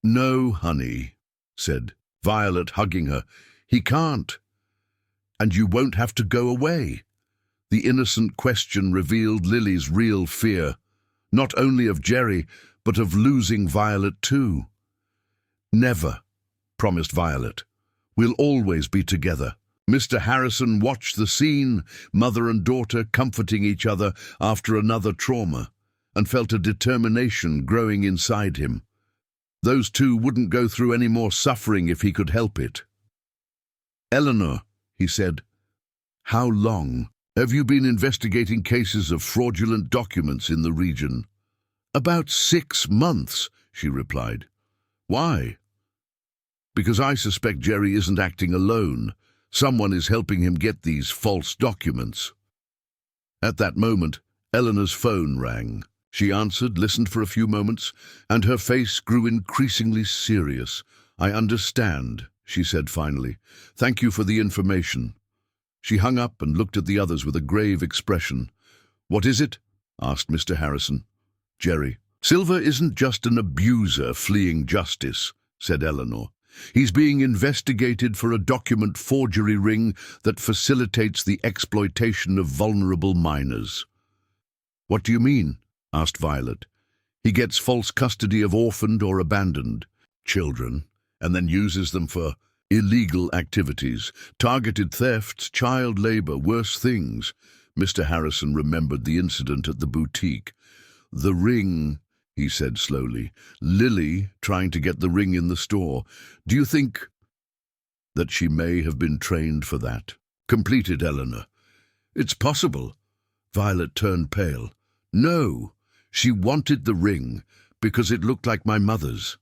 No, honey, said Violet, hugging her. He can't. And you won't have to go away. The innocent question revealed Lily's real fear, not only of Jerry, but of losing Violet too. Never, promised Violet. We'll always be together. Mr. Harrison watched the scene, mother and daughter comforting each other after another trauma, and felt a determination growing inside him. Those two wouldn't go through any more suffering if he could help it. "Eleanor," he said, "how long have you been investigating cases of fraudulent documents in the region?" "About 6 months," she replied. "Why?" "Because I suspect Jerry isn't acting alone. Someone is helping him get these false documents." At that moment, Eleanor's phone rang. She answered, listened for a few moments, and her face grew increasingly serious. "I understand," she said finally. "Thank you for the information." She hung up and looked at the others with a grave expression. "What is it?" asked Mr. Harrison. "Jerry. Silver isn't just an abuser fleeing justice," said Eleanor. "He's being investigated for a document forgery ring that facilitates the exploitation of vulnerable minors." "What do you mean?" asked Violet. "He gets false custody of orphaned or abandoned children and then uses them for illegal activities, targeted thefts, child labor, worse things." Mr. Harrison remembered the incident at the boutique. "The ring," he said slowly. "Lily trying to get the ring in the store. Do you think that she may have been trained for that?" completed Eleanor. "It's possible." Violet turned pale. "No, she wanted the ring because it looked like my mother's.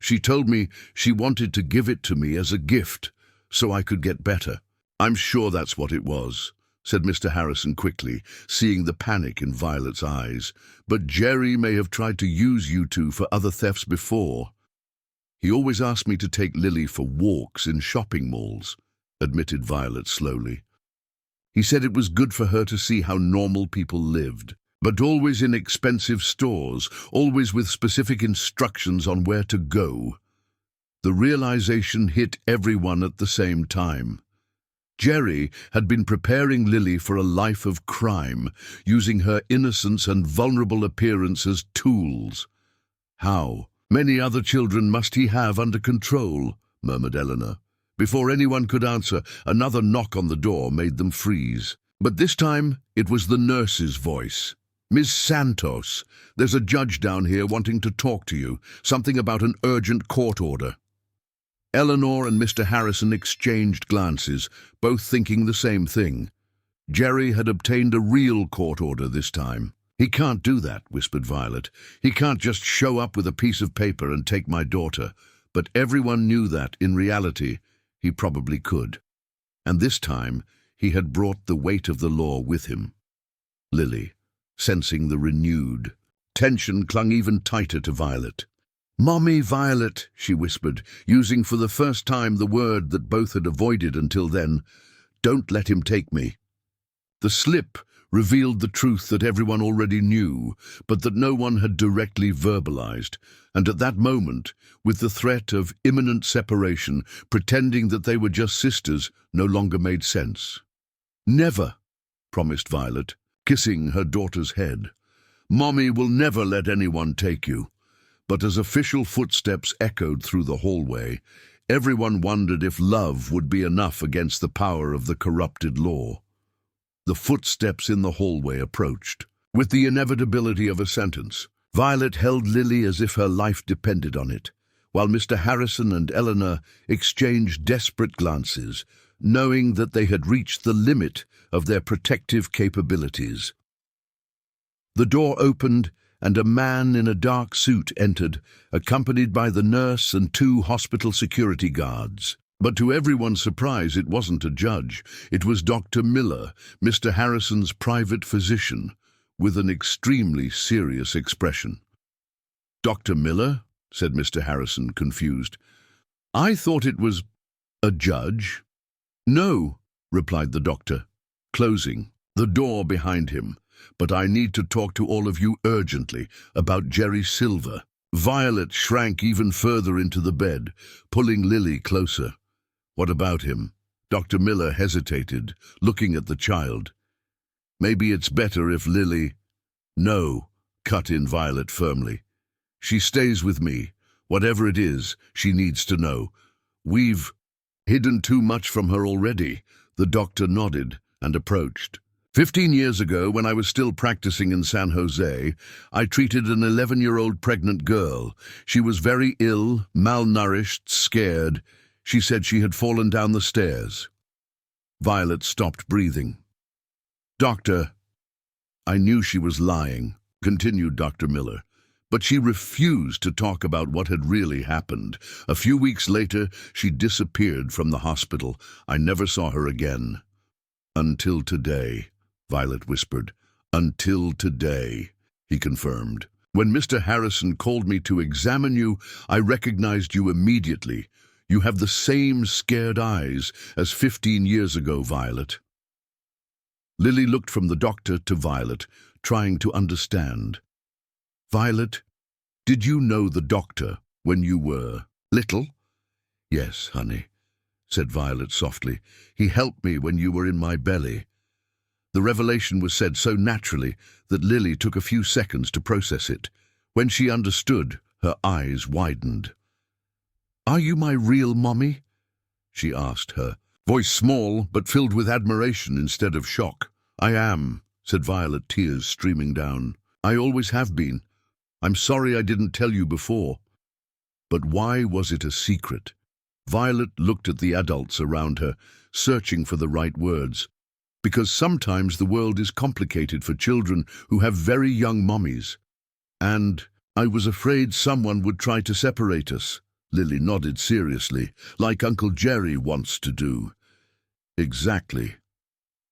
She told me she wanted to give it to me as a gift so I could get better." "I'm sure that's what it was," said Mr. Harrison quickly, seeing the panic in Violet's eyes. "But Jerry may have tried to use you two for other thefts before." "He always asked me to take Lily for walks in shopping malls," admitted Violet slowly. "He said it was good for her to see how normal people lived, but always in expensive stores, always with specific instructions on where to go." The realization hit everyone at the same time. Jerry had been preparing Lily for a life of crime, using her innocence and vulnerable appearance as tools. "How many other children must he have under control?" murmured Eleanor. Before anyone could answer, another knock on the door made them freeze. But this time it was the nurse's voice. "Miss Santos, there's a judge down here wanting to talk to you, something about an urgent court order." Eleanor and Mr. Harrison exchanged glances, both thinking the same thing. Jerry had obtained a real court order this time. "He can't do that," whispered Violet. "He can't just show up with a piece of paper and take my daughter." But everyone knew that, in reality, he probably could. And this time, he had brought the weight of the law with him. Lily, sensing the renewed tension, clung even tighter to Violet. "Mommy, Violet," she whispered, using for the first time the word that both had avoided until then. "Don't let him take me." The slip revealed the truth that everyone already knew, but that no one had directly verbalized, and at that moment, with the threat of imminent separation, pretending that they were just sisters no longer made sense. "Never," promised Violet, kissing her daughter's head. "Mommy will never let anyone take you." But as official footsteps echoed through the hallway, everyone wondered if love would be enough against the power of the corrupted law. The footsteps in the hallway approached. With the inevitability of a sentence, Violet held Lily as if her life depended on it, while Mr. Harrison and Eleanor exchanged desperate glances, knowing that they had reached the limit of their protective capabilities. The door opened, and a man in a dark suit entered, accompanied by the nurse and 2 hospital security guards. But to everyone's surprise, it wasn't a judge. It was Dr. Miller, Mr. Harrison's private physician, with an extremely serious expression. "Dr. Miller?" said Mr. Harrison, confused. "I thought it was a judge." "No," replied the doctor, closing the door behind him. "But I need to talk to all of you urgently about Jerry Silver." Violet shrank even further into the bed, pulling Lily closer. "What about him?" Dr. Miller hesitated, looking at the child. "Maybe it's better if Lily—" "No," cut in Violet firmly. "She stays with me. Whatever it is, she needs to know. We've hidden too much from her already." The doctor nodded and approached. 15 years ago, when I was still practicing in San Jose, I treated an 11-year-old pregnant girl. She was very ill, malnourished, scared. She said she had fallen down the stairs. Violet stopped breathing. Doctor, I knew she was lying, continued Dr. Miller, but she refused to talk about what had really happened. A few weeks later, she disappeared from the hospital. I never saw her again. Until today, Violet whispered. Until today, he confirmed. When Mr. Harrison called me to examine you, I recognized you immediately. You have the same scared eyes as 15 years ago, Violet. Lily looked from the doctor to Violet, trying to understand. Violet, did you know the doctor when you were little? Yes, honey, said Violet softly. He helped me when you were in my belly. The revelation was said so naturally that Lily took a few seconds to process it. When she understood, her eyes widened. Are you my real mommy? She asked, her voice small but filled with admiration instead of shock. I am, said Violet, tears streaming down. I always have been. I'm sorry I didn't tell you before. But why was it a secret? Violet looked at the adults around her, searching for the right words. Because sometimes the world is complicated for children who have very young mommies. And I was afraid someone would try to separate us. Lily nodded seriously, like Uncle Jerry wants to do. Exactly.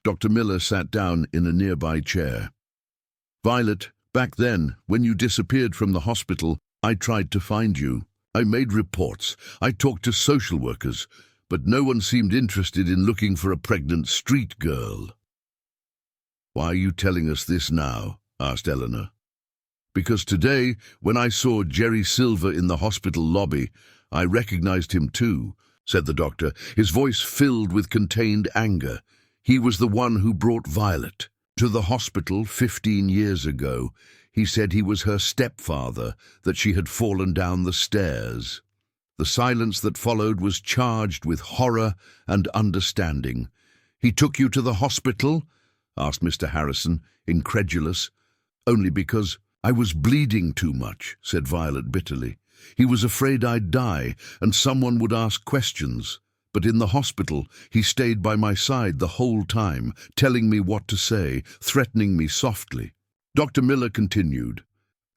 Dr. Miller sat down in a nearby chair. Violet, back then, when you disappeared from the hospital, I tried to find you. I made reports. I talked to social workers. But no one seemed interested in looking for a pregnant street girl. Why are you telling us this now? Asked Eleanor. Because today, when I saw Jerry Silver in the hospital lobby, I recognized him too, said the doctor, his voice filled with contained anger. He was the one who brought Violet to the hospital 15 years ago. He said he was her stepfather, that she had fallen down the stairs. The silence that followed was charged with horror and understanding. He took you to the hospital? Asked Mr. Harrison, incredulous. Only because I was bleeding too much, said Violet bitterly. He was afraid I'd die and someone would ask questions. But in the hospital, he stayed by my side the whole time, telling me what to say, threatening me softly. Dr. Miller continued.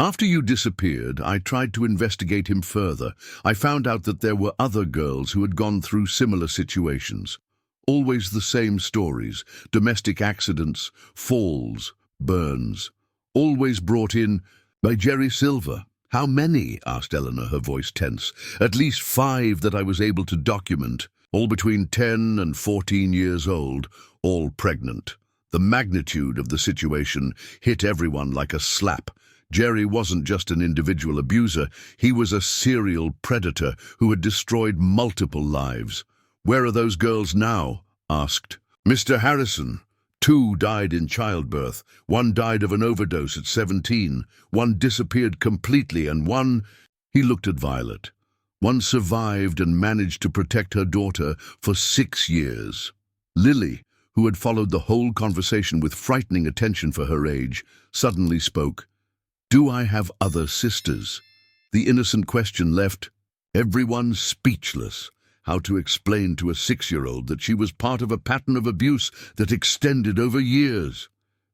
After you disappeared, I tried to investigate him further. I found out that there were other girls who had gone through similar situations. Always the same stories: domestic accidents, falls, burns. Always brought in by Jerry Silver. How many? Asked Eleanor, her voice tense. At least 5 that I was able to document, all between 10 and 14 years old, all pregnant. The magnitude of the situation hit everyone like a slap. Jerry wasn't just an individual abuser, he was a serial predator who had destroyed multiple lives. Where are those girls now? Asked Mr. Harrison. 2 died in childbirth, 1 died of an overdose at 17, 1 disappeared completely, and 1... He looked at Violet. 1 survived and managed to protect her daughter for 6 years. Lily, who had followed the whole conversation with frightening attention for her age, suddenly spoke. Do I have other sisters? The innocent question left everyone speechless. How to explain to a 6-year-old that she was part of a pattern of abuse that extended over years?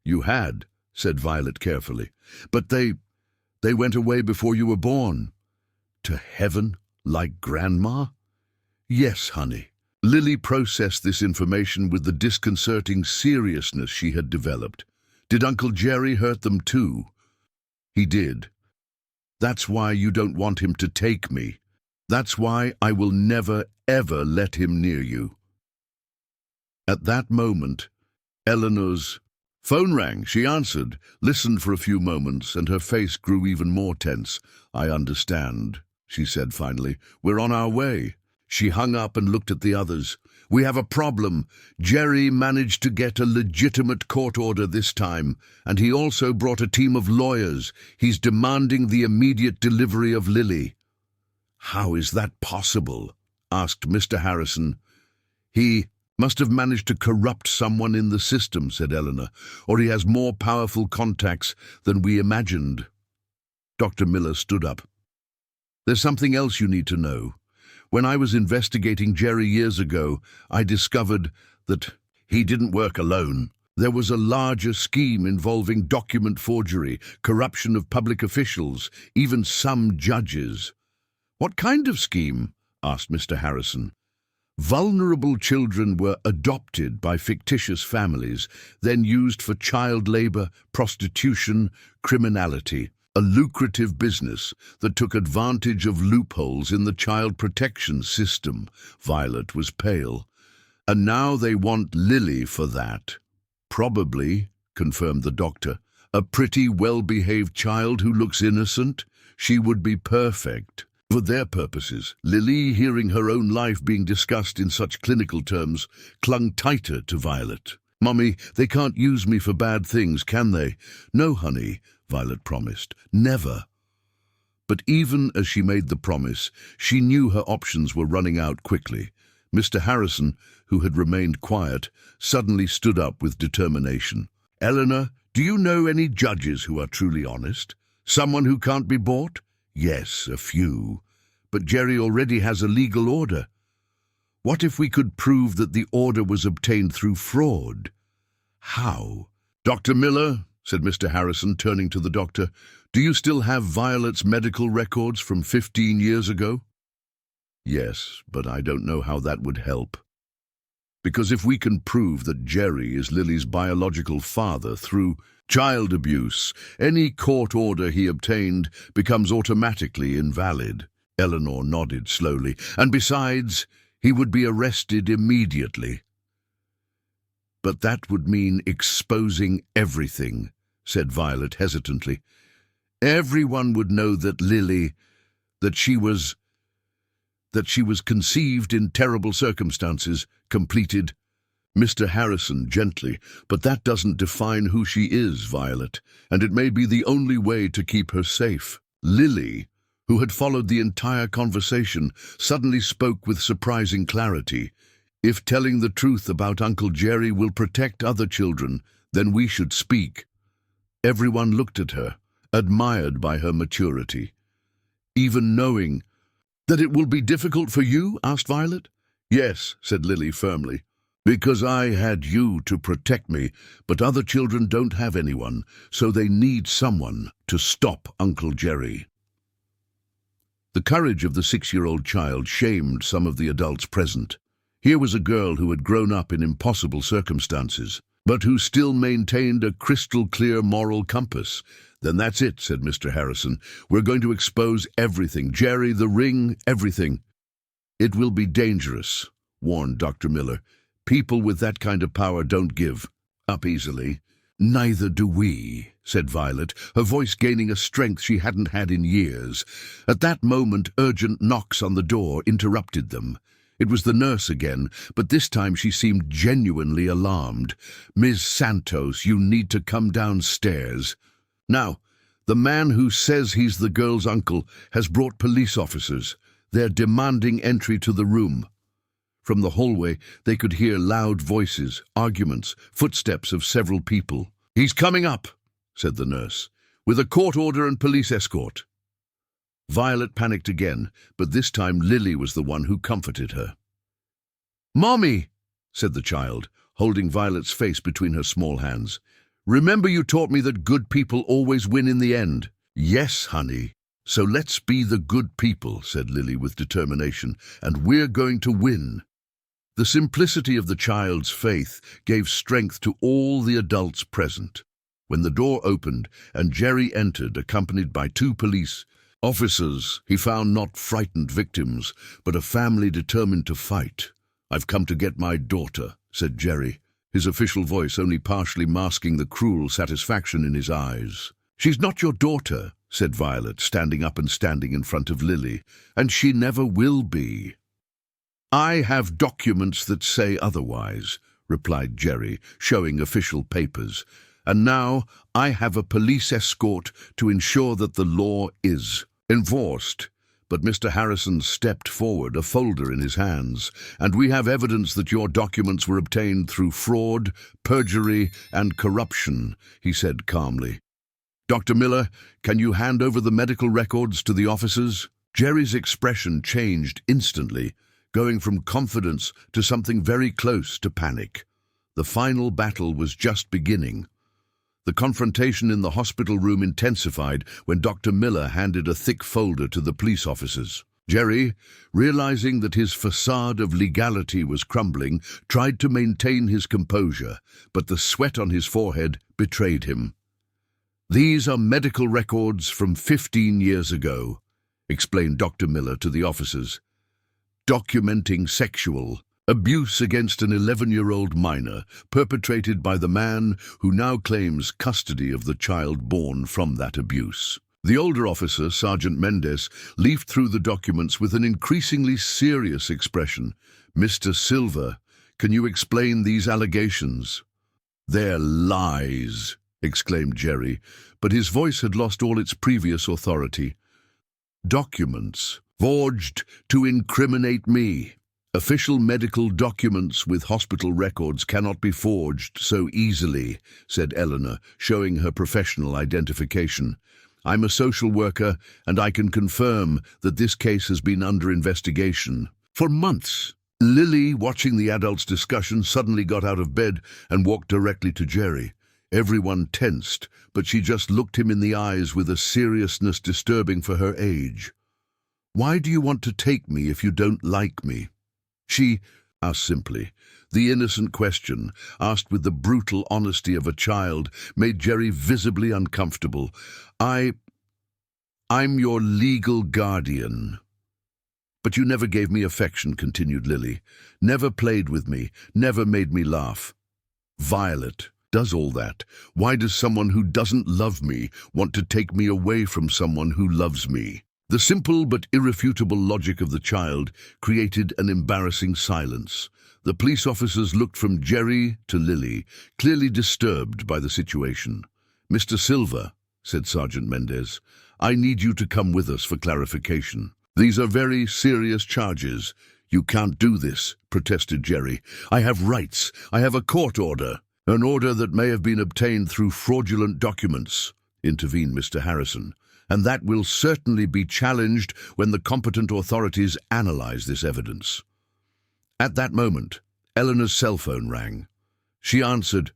You had, said Violet carefully, but they went away before you were born. To heaven, like Grandma? Yes, honey. Lily processed this information with the disconcerting seriousness she had developed. Did Uncle Jerry hurt them too? He did. That's why you don't want him to take me. That's why I will never, ever let him near you. At that moment, Eleanor's phone rang. She answered, listened for a few moments, and her face grew even more tense. I understand, she said finally. We're on our way. She hung up and looked at the others. We have a problem. Jerry managed to get a legitimate court order this time, and he also brought a team of lawyers. He's demanding the immediate delivery of Lily. How is that possible? Asked Mr. Harrison. He must have managed to corrupt someone in the system, said Eleanor, or he has more powerful contacts than we imagined. Dr. Miller stood up. There's something else you need to know. When I was investigating Jerry years ago, I discovered that he didn't work alone. There was a larger scheme involving document forgery, corruption of public officials, even some judges." "What kind of scheme?" asked Mr. Harrison. "Vulnerable children were adopted by fictitious families, then used for child labor, prostitution, criminality. A lucrative business that took advantage of loopholes in the child protection system." Violet was pale. "And now they want Lily for that." "Probably," confirmed the doctor. "A pretty well-behaved child who looks innocent. She would be perfect for their purposes." Lily, hearing her own life being discussed in such clinical terms, clung tighter to Violet. "Mummy, they can't use me for bad things, can they?" "No, honey," Violet promised. "Never." But even as she made the promise, she knew her options were running out quickly. Mr. Harrison, who had remained quiet, suddenly stood up with determination. "Eleanor, do you know any judges who are truly honest? Someone who can't be bought?" "Yes, a few. But Jerry already has a legal order." "What if we could prove that the order was obtained through fraud?" "How?" "Dr. Miller," said Mr. Harrison, turning to the doctor, "do you still have Violet's medical records from 15 years ago?" "Yes, but I don't know how that would help. Because if we can prove that Jerry is Lily's biological father through child abuse, any court order he obtained becomes automatically invalid." Eleanor nodded slowly. "And besides, he would be arrested immediately." "But that would mean exposing everything," said Violet hesitantly. "Everyone would know that Lily, that she was conceived in terrible circumstances, completed." Mr. Harrison gently, "But that doesn't define who she is, Violet, and it may be the only way to keep her safe." Lily, who had followed the entire conversation, suddenly spoke with surprising clarity. "If telling the truth about Uncle Jerry will protect other children, then we should speak." Everyone looked at her, admired by her maturity. "Even knowing that it will be difficult for you?" asked Violet. "Yes," said Lily firmly, "because I had you to protect me, but other children don't have anyone, so they need someone to stop Uncle Jerry." The courage of the 6-year-old child shamed some of the adults present. Here was a girl who had grown up in impossible circumstances, but who still maintained a crystal-clear moral compass. "Then that's it," said Mr. Harrison. "We're going to expose everything. Jerry, the ring, everything." "It will be dangerous," warned Dr. Miller. "People with that kind of power don't give up easily." "Neither do we," said Violet, her voice gaining a strength she hadn't had in years. At that moment, urgent knocks on the door interrupted them. It was the nurse again, but this time she seemed genuinely alarmed. "Ms. Santos, you need to come downstairs." "Now, the man who says he's the girl's uncle has brought police officers. They're demanding entry to the room." From the hallway, they could hear loud voices, arguments, footsteps of several people. "He's coming up," said the nurse, "with a court order and police escort." Violet panicked again, but this time Lily was the one who comforted her. "Mommy," said the child, holding Violet's face between her small hands. "Remember you taught me that good people always win in the end." "Yes, honey. So let's be the good people," said Lily with determination, "and we're going to win." The simplicity of the child's faith gave strength to all the adults present. When the door opened and Jerry entered, accompanied by 2 police officers, he found not frightened victims, but a family determined to fight. "I've come to get my daughter," said Jerry, his official voice only partially masking the cruel satisfaction in his eyes. "She's not your daughter," said Violet, standing up and standing in front of Lily, "and she never will be." "I have documents that say otherwise," replied Jerry, showing official papers. "And now I have a police escort to ensure that the law is enforced." But Mr. Harrison stepped forward, a folder in his hands. "And we have evidence that your documents were obtained through fraud, perjury, and corruption," he said calmly. "Dr. Miller, can you hand over the medical records to the officers?" Jerry's expression changed instantly, going from confidence to something very close to panic. The final battle was just beginning. The confrontation in the hospital room intensified when Dr. Miller handed a thick folder to the police officers. Jerry, realizing that his facade of legality was crumbling, tried to maintain his composure, but the sweat on his forehead betrayed him. "These are medical records from 15 years ago," explained Dr. Miller to the officers, "documenting sexual abuse against an 11-year-old minor perpetrated by the man who now claims custody of the child born from that abuse." The older officer, Sergeant Mendez, leafed through the documents with an increasingly serious expression. "Mr. Silva, can you explain these allegations?" "They're lies," exclaimed Jerry, but his voice had lost all its previous authority. "Documents forged to incriminate me. Official medical documents with hospital records cannot be forged so easily," said Eleanor, showing her professional identification. "I'm a social worker, and I can confirm that this case has been under investigation for months." Lily, watching the adults' discussion, suddenly got out of bed and walked directly to Jerry. Everyone tensed, but she just looked him in the eyes with a seriousness disturbing for her age. "Why do you want to take me if you don't like me?" she asked simply. The innocent question, asked with the brutal honesty of a child, made Jerry visibly uncomfortable. I'm your legal guardian." "But you never gave me affection," continued Lily. "Never played with me, never made me laugh." "Violet does all that. Why does someone who doesn't love me want to take me away from someone who loves me?" The simple but irrefutable logic of the child created an embarrassing silence. The police officers looked from Jerry to Lily, clearly disturbed by the situation. "Mr. Silva," said Sergeant Mendez, "I need you to come with us for clarification. These are very serious charges." "You can't do this," protested Jerry. "I have rights. I have a court order." "An order that may have been obtained through fraudulent documents," intervened Mr. Harrison, "and that will certainly be challenged when the competent authorities analyze this evidence." At that moment, Eleanor's cell phone rang. She answered,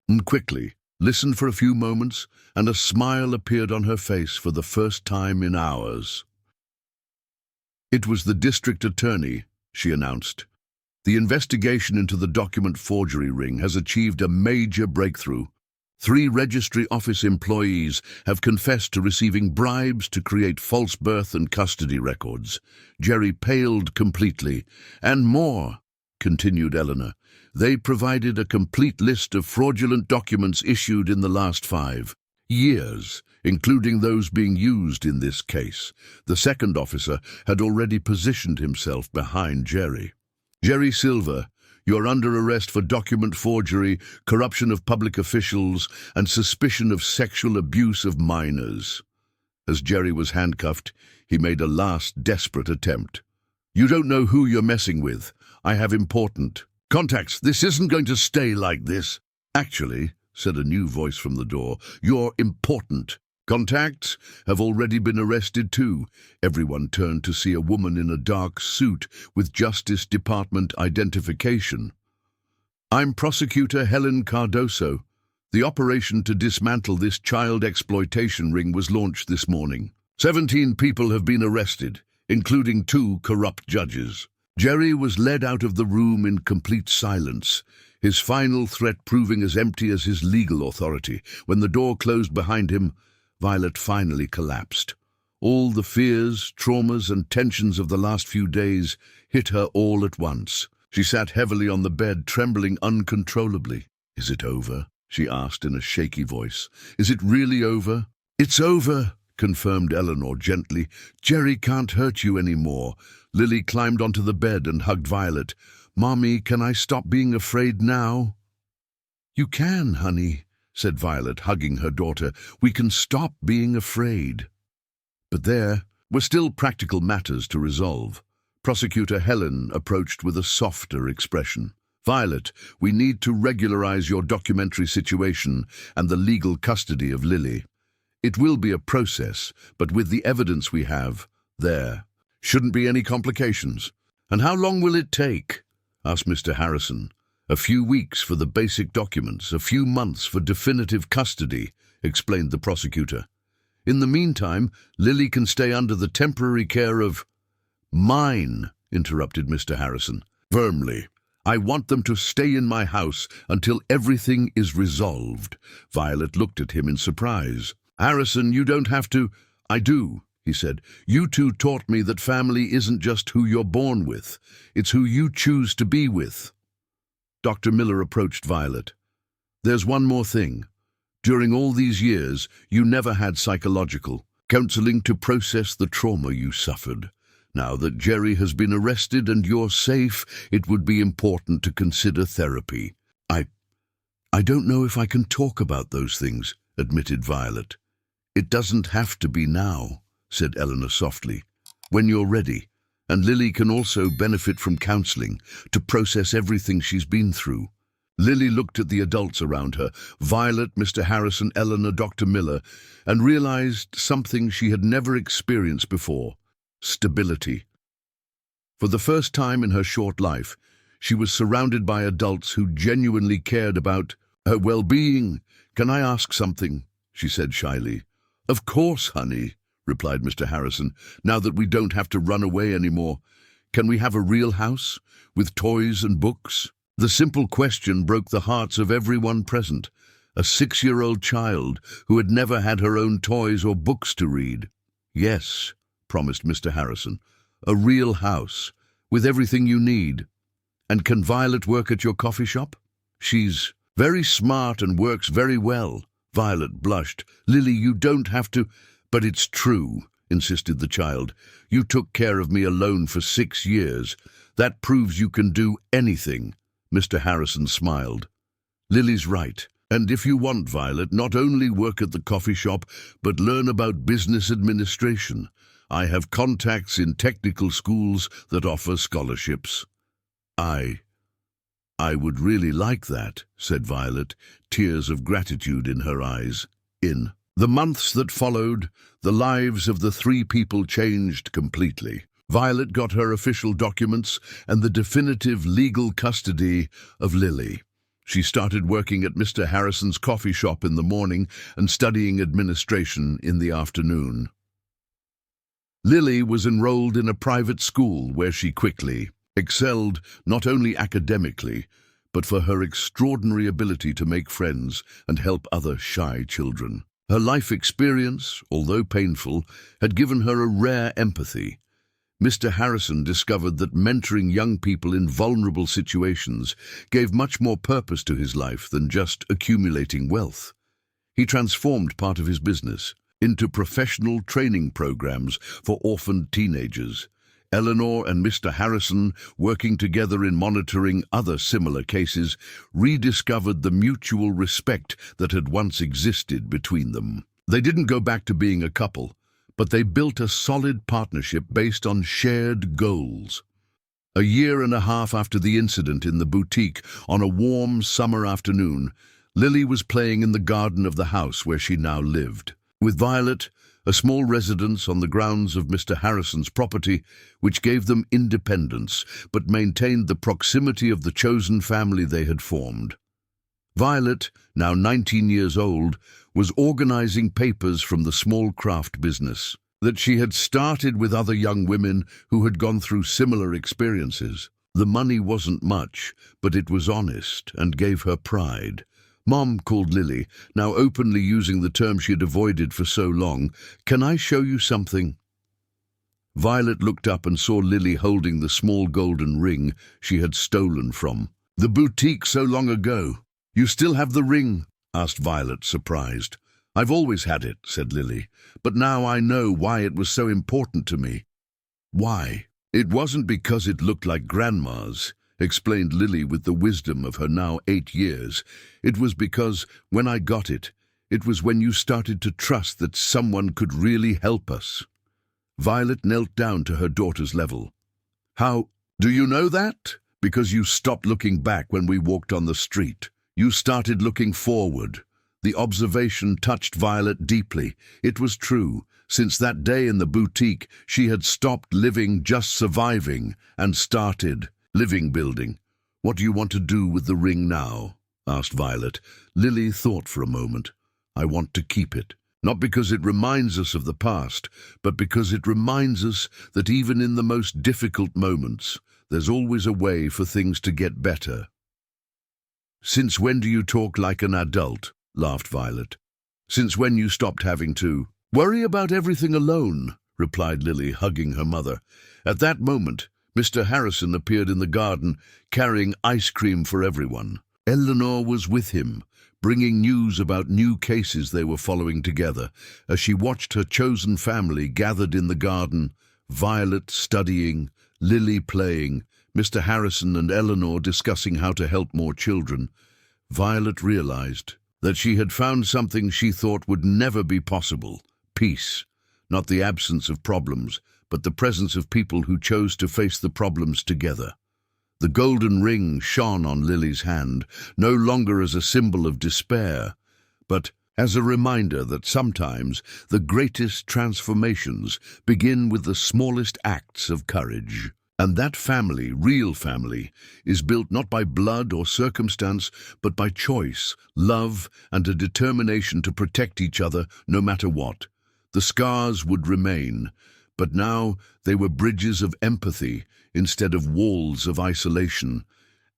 and quickly, listened for a few moments, and a smile appeared on her face for the first time in hours. "It was the district attorney," she announced. "The investigation into the document forgery ring has achieved a major breakthrough. 3 registry office employees have confessed to receiving bribes to create false birth and custody records." Jerry paled completely. "And more," continued Eleanor. "They provided a complete list of fraudulent documents issued in the last 5 years, including those being used in this case." The second officer had already positioned himself behind Jerry. "Jerry Silva, you're under arrest for document forgery, corruption of public officials, and suspicion of sexual abuse of minors." As Jerry was handcuffed, he made a last desperate attempt. "You don't know who you're messing with. I have important contacts. This isn't going to stay like this." "Actually," said a new voice from the door, "your important contacts have already been arrested too." Everyone turned to see a woman in a dark suit with Justice Department identification. "I'm Prosecutor Helen Cardoso. The operation to dismantle this child exploitation ring was launched this morning. 17 people have been arrested, including 2 corrupt judges." Jerry was led out of the room in complete silence, his final threat proving as empty as his legal authority. When the door closed behind him, Violet finally collapsed. All the fears, traumas, and tensions of the last few days hit her all at once. She sat heavily on the bed, trembling uncontrollably. "Is it over?" she asked in a shaky voice. "Is it really over?" "It's over," confirmed Eleanor gently. "Jerry can't hurt you anymore." Lily climbed onto the bed and hugged Violet. "Mommy, can I stop being afraid now?" "You can, honey," said Violet, hugging her daughter. "We can stop being afraid." But there were still practical matters to resolve. Prosecutor Helen approached with a softer expression. "Violet, we need to regularize your documentary situation and the legal custody of Lily. It will be a process, but with the evidence we have, There. Shouldn't be any complications. And how long will it take? Asked Mr. Harrison. A few weeks for the basic documents, a few months for definitive custody, explained the prosecutor. In the meantime, Lily can stay under the temporary care of... Mine, interrupted Mr. Harrison, firmly. I want them to stay in my house until everything is resolved. Violet looked at him in surprise. Harrison, you don't have to... I do, he said. You two taught me that family isn't just who you're born with. It's who you choose to be with. Dr. Miller approached Violet. There's one more thing. During all these years, you never had psychological counseling to process the trauma you suffered. Now that Jerry has been arrested and you're safe, it would be important to consider therapy. I don't know if I can talk about those things, admitted Violet. It doesn't have to be now, said Eleanor softly. When you're ready. And Lily can also benefit from counseling to process everything she's been through. Lily looked at the adults around her, Violet, Mr. Harrison, Eleanor, Dr. Miller, and realized something she had never experienced before. Stability. For the first time in her short life, she was surrounded by adults who genuinely cared about her well-being. Can I ask something? She said shyly. Of course, honey, replied Mr. Harrison, now that we don't have to run away anymore. Can we have a real house, with toys and books? The simple question broke the hearts of everyone present, a 6-year-old child who had never had her own toys or books to read. Yes, promised Mr. Harrison, a real house, with everything you need. And can Violet work at your coffee shop? She's very smart and works very well. Violet blushed. Lily, you don't have to... But it's true, insisted the child. You took care of me alone for 6 years. That proves you can do anything. Mr. Harrison smiled. Lily's right. And if you want, Violet, not only work at the coffee shop, but learn about business administration. I have contacts in technical schools that offer scholarships. I would really like that, said Violet, tears of gratitude in her eyes. In the months that followed, the lives of the 3 people changed completely. Violet got her official documents and the definitive legal custody of Lily. She started working at Mr. Harrison's coffee shop in the morning and studying administration in the afternoon. Lily was enrolled in a private school where she quickly excelled not only academically, but for her extraordinary ability to make friends and help other shy children. Her life experience, although painful, had given her a rare empathy. Mr. Harrison discovered that mentoring young people in vulnerable situations gave much more purpose to his life than just accumulating wealth. He transformed part of his business into professional training programs for orphaned teenagers. Eleanor and Mr. Harrison, working together in monitoring other similar cases, rediscovered the mutual respect that had once existed between them. They didn't go back to being a couple, but they built a solid partnership based on shared goals. A 1.5 years after the incident in the boutique, on a warm summer afternoon, Lily was playing in the garden of the house where she now lived. With Violet, a small residence on the grounds of Mr. Harrison's property, which gave them independence, but maintained the proximity of the chosen family they had formed. Violet, now 19 years old, was organizing papers from the small craft business that she had started with other young women who had gone through similar experiences. The money wasn't much, but it was honest and gave her pride. Mom, called Lily, now openly using the term she had avoided for so long, can I show you something? Violet looked up and saw Lily holding the small golden ring she had stolen from the boutique so long ago. You still have the ring? Asked Violet, surprised. I've always had it, said Lily, but now I know why it was so important to me. Why? It wasn't because it looked like Grandma's, explained Lily with the wisdom of her now 8 years. It was because, when I got it, it was when you started to trust that someone could really help us. Violet knelt down to her daughter's level. How do you know that? Because you stopped looking back when we walked on the street. You started looking forward. The observation touched Violet deeply. It was true. Since that day in the boutique, she had stopped living just surviving and started living building. "What do you want to do with the ring now?" asked Violet. Lily thought for a moment. "I want to keep it. Not because it reminds us of the past, but because it reminds us that even in the most difficult moments, there's always a way for things to get better." "Since when do you talk like an adult?" laughed Violet. "Since when you stopped having to worry about everything alone," replied Lily, hugging her mother. At that moment, Mr. Harrison appeared in the garden, carrying ice cream for everyone. Eleanor was with him, bringing news about new cases they were following together. As she watched her chosen family gathered in the garden, Violet studying, Lily playing, Mr. Harrison and Eleanor discussing how to help more children, Violet realized that she had found something she thought would never be possible: peace. Not the absence of problems, but the presence of people who chose to face the problems together. The golden ring shone on Lily's hand, no longer as a symbol of despair, but as a reminder that sometimes the greatest transformations begin with the smallest acts of courage. And that family, real family, is built not by blood or circumstance, but by choice, love, and a determination to protect each other no matter what. The scars would remain, but now they were bridges of empathy instead of walls of isolation.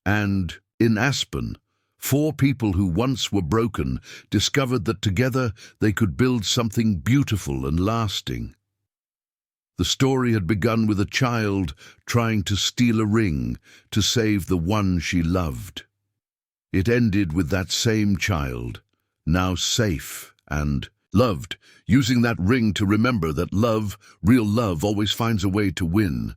And in Aspen, 4 people who once were broken discovered that together they could build something beautiful and lasting. The story had begun with a child trying to steal a ring to save the one she loved. It ended with that same child, now safe and loved, using that ring to remember that love, real love, always finds a way to win.